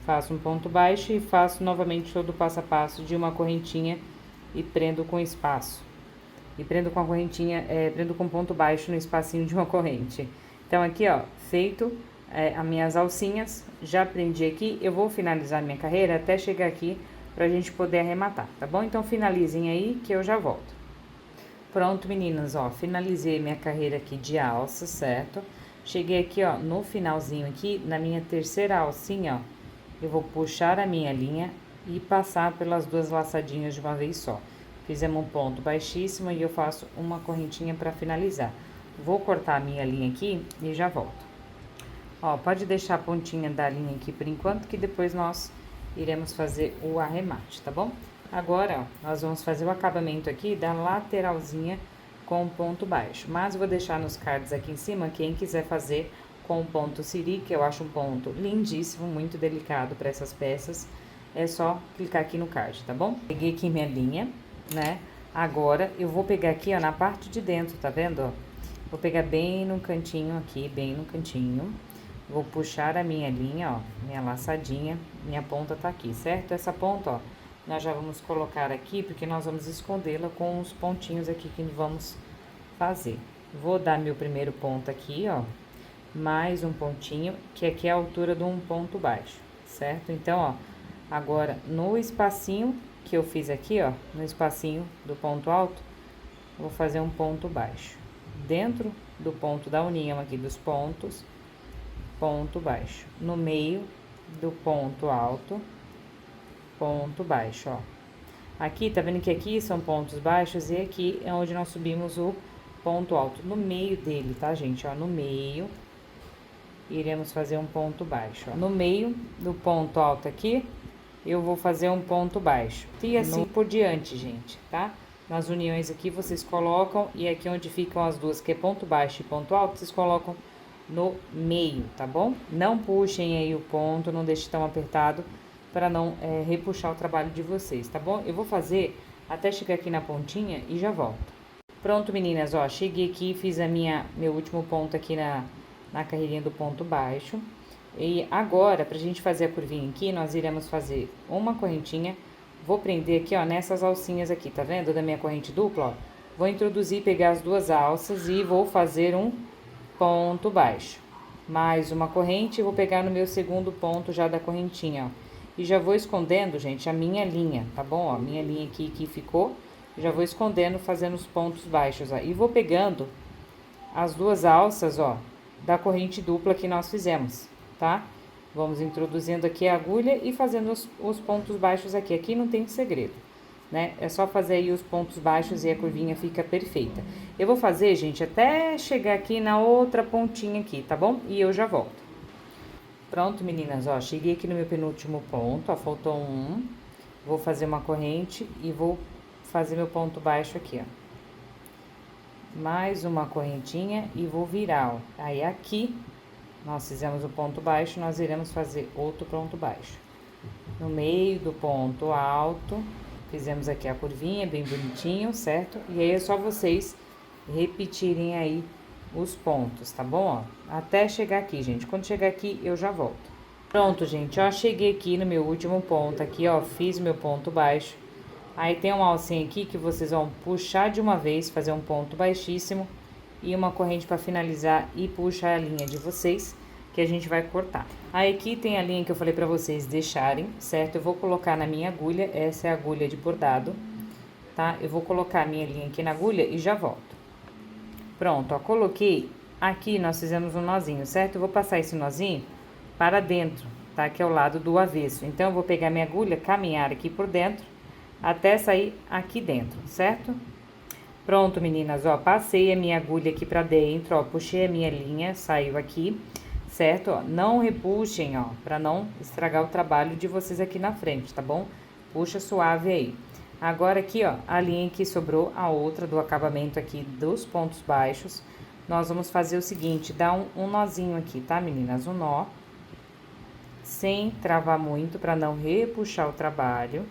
faço um ponto baixo e faço novamente todo o passo a passo de uma correntinha e prendo com espaço. E prendo com a correntinha, prendo com ponto baixo no espacinho de uma corrente. Então, aqui, ó, feito as minhas alcinhas, já prendi aqui. Eu vou finalizar minha carreira até chegar aqui pra gente poder arrematar, tá bom? Então, finalizem aí que eu já volto. Pronto, meninas, ó, finalizei minha carreira aqui de alça, certo? Cheguei aqui, ó, no finalzinho aqui, na minha terceira alcinha, ó, eu vou puxar a minha linha e passar pelas 2 laçadinhas de uma vez só. Fizemos um ponto baixíssimo e eu faço uma correntinha para finalizar. Vou cortar a minha linha aqui e já volto. Ó, pode deixar a pontinha da linha aqui por enquanto, que depois nós iremos fazer o arremate, tá bom? Agora, ó, nós vamos fazer o acabamento aqui da lateralzinha com ponto baixo. Mas eu vou deixar nos cards aqui em cima, quem quiser fazer com ponto siri, que eu acho um ponto lindíssimo, muito delicado para essas peças, é só clicar aqui no card, tá bom? Peguei aqui minha linha, né? Agora, eu vou pegar aqui, ó, na parte de dentro, tá vendo, ó? Vou pegar bem no cantinho aqui, bem no cantinho. Vou puxar a minha linha, ó, minha laçadinha, minha ponta tá aqui, certo? Essa ponta, ó, nós já vamos colocar aqui, porque nós vamos escondê-la com os pontinhos aqui que vamos fazer. Vou dar meu primeiro ponto aqui, ó, mais um pontinho, que aqui é a altura de um ponto baixo, certo? Então, ó, agora, no espacinho que eu fiz aqui, ó, no espacinho do ponto alto, vou fazer um ponto baixo. Dentro do ponto da união aqui dos pontos, ponto baixo. No meio do ponto alto, ponto baixo, ó. Aqui, tá vendo que aqui são pontos baixos e aqui é onde nós subimos o ponto alto. No meio dele, tá, gente? Ó, no meio, iremos fazer um ponto baixo, ó. No meio do ponto alto aqui, eu vou fazer um ponto baixo. E assim por diante, gente, tá? Nas uniões aqui, vocês colocam, e aqui onde ficam as duas, que é ponto baixo e ponto alto, vocês colocam no meio, tá bom? Não puxem aí o ponto, não deixe tão apertado, para não repuxar o trabalho de vocês, tá bom? Eu vou fazer até chegar aqui na pontinha e já volto. Pronto, meninas, ó, cheguei aqui, fiz meu último ponto aqui na carreirinha do ponto baixo. E agora, pra gente fazer a curvinha aqui, nós iremos fazer uma correntinha. Vou prender aqui, ó, nessas alcinhas aqui, tá vendo? Da minha corrente dupla, ó. Vou introduzir, pegar as 2 alças e vou fazer um ponto baixo. Mais uma corrente, vou pegar no meu segundo ponto já da correntinha, ó. E já vou escondendo, gente, a minha linha, tá bom? Ó, minha linha aqui que ficou, já vou escondendo, fazendo os pontos baixos, ó. E vou pegando as 2 alças, ó, da corrente dupla que nós fizemos, tá? Vamos introduzindo aqui a agulha e fazendo os pontos baixos aqui. Aqui não tem segredo, né? É só fazer aí os pontos baixos e a curvinha fica perfeita. Eu vou fazer, gente, até chegar aqui na outra pontinha aqui, tá bom? E eu já volto. Pronto, meninas, ó, cheguei aqui no meu penúltimo ponto, ó, faltou um. Vou fazer uma corrente e vou fazer meu ponto baixo aqui, ó. Mais uma correntinha e vou virar, ó. Aí, aqui, nós fizemos o ponto baixo, nós iremos fazer outro ponto baixo. No meio do ponto alto, fizemos aqui a curvinha, bem bonitinho, certo? E aí, é só vocês repetirem aí os pontos, tá bom? Ó, até chegar aqui, gente. Quando chegar aqui, eu já volto. Pronto, gente, ó, cheguei aqui no meu último ponto aqui, ó, fiz meu ponto baixo. Aí tem uma alcinha aqui que vocês vão puxar de uma vez, fazer um ponto baixíssimo e uma corrente para finalizar e puxar a linha de vocês, que a gente vai cortar. Aí aqui tem a linha que eu falei para vocês deixarem, certo? Eu vou colocar na minha agulha, essa é a agulha de bordado, tá? Eu vou colocar a minha linha aqui na agulha e já volto. Pronto, ó, coloquei. Aqui nós fizemos um nozinho, certo? Eu vou passar esse nozinho para dentro, tá? Que é o lado do avesso. Então, eu vou pegar minha agulha, caminhar aqui por dentro, até sair aqui dentro, certo? Pronto, meninas, ó, passei a minha agulha aqui pra dentro, ó, puxei a minha linha, saiu aqui, certo? Ó, não repuxem, ó, pra não estragar o trabalho de vocês aqui na frente, tá bom? Puxa suave aí. Agora aqui, ó, a linha que sobrou, a outra do acabamento aqui dos pontos baixos, nós vamos fazer o seguinte, dar um nozinho aqui, tá, meninas? Um nó, sem travar muito, pra não repuxar o trabalho.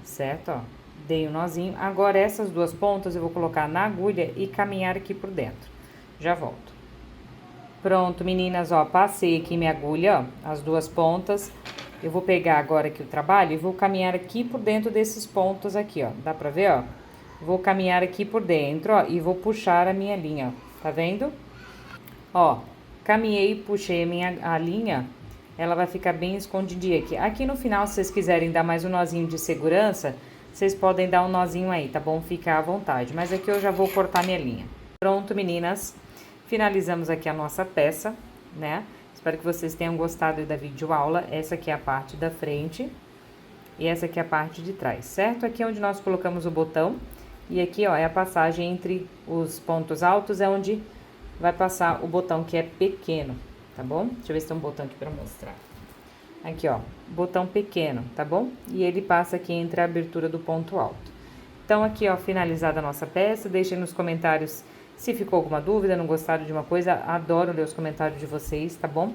Certo, ó, dei um nozinho. Agora, essas duas pontas eu vou colocar na agulha e caminhar aqui por dentro. Já volto. Pronto, meninas, ó, passei aqui minha agulha, ó, as duas pontas. Eu vou pegar agora aqui o trabalho e vou caminhar aqui por dentro desses pontos aqui, ó. Dá pra ver, ó? Vou caminhar aqui por dentro, ó, e vou puxar a minha linha, ó. Tá vendo? Ó, caminhei, puxei a linha, ela vai ficar bem escondidinha aqui. Aqui no final, se vocês quiserem dar mais um nozinho de segurança, vocês podem dar um nozinho aí, tá bom? Fica à vontade. Mas aqui eu já vou cortar minha linha. Pronto, meninas. Finalizamos aqui a nossa peça, né? Espero que vocês tenham gostado da videoaula. Essa aqui é a parte da frente e essa aqui é a parte de trás, certo? Aqui é onde nós colocamos o botão e aqui, ó, é a passagem entre os pontos altos, é onde vai passar o botão que é pequeno. Tá bom? Deixa eu ver se tem um botão aqui pra mostrar. Aqui, ó, botão pequeno, tá bom? E ele passa aqui entre a abertura do ponto alto. Então, aqui, ó, finalizada a nossa peça. Deixem nos comentários se ficou alguma dúvida, não gostaram de uma coisa. Adoro ler os comentários de vocês, tá bom?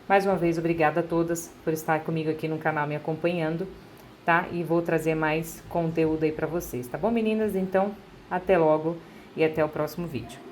Mais uma vez, obrigada a todas por estar comigo aqui no canal me acompanhando, tá? E vou trazer mais conteúdo aí pra vocês, tá bom, meninas? Então, até logo e até o próximo vídeo.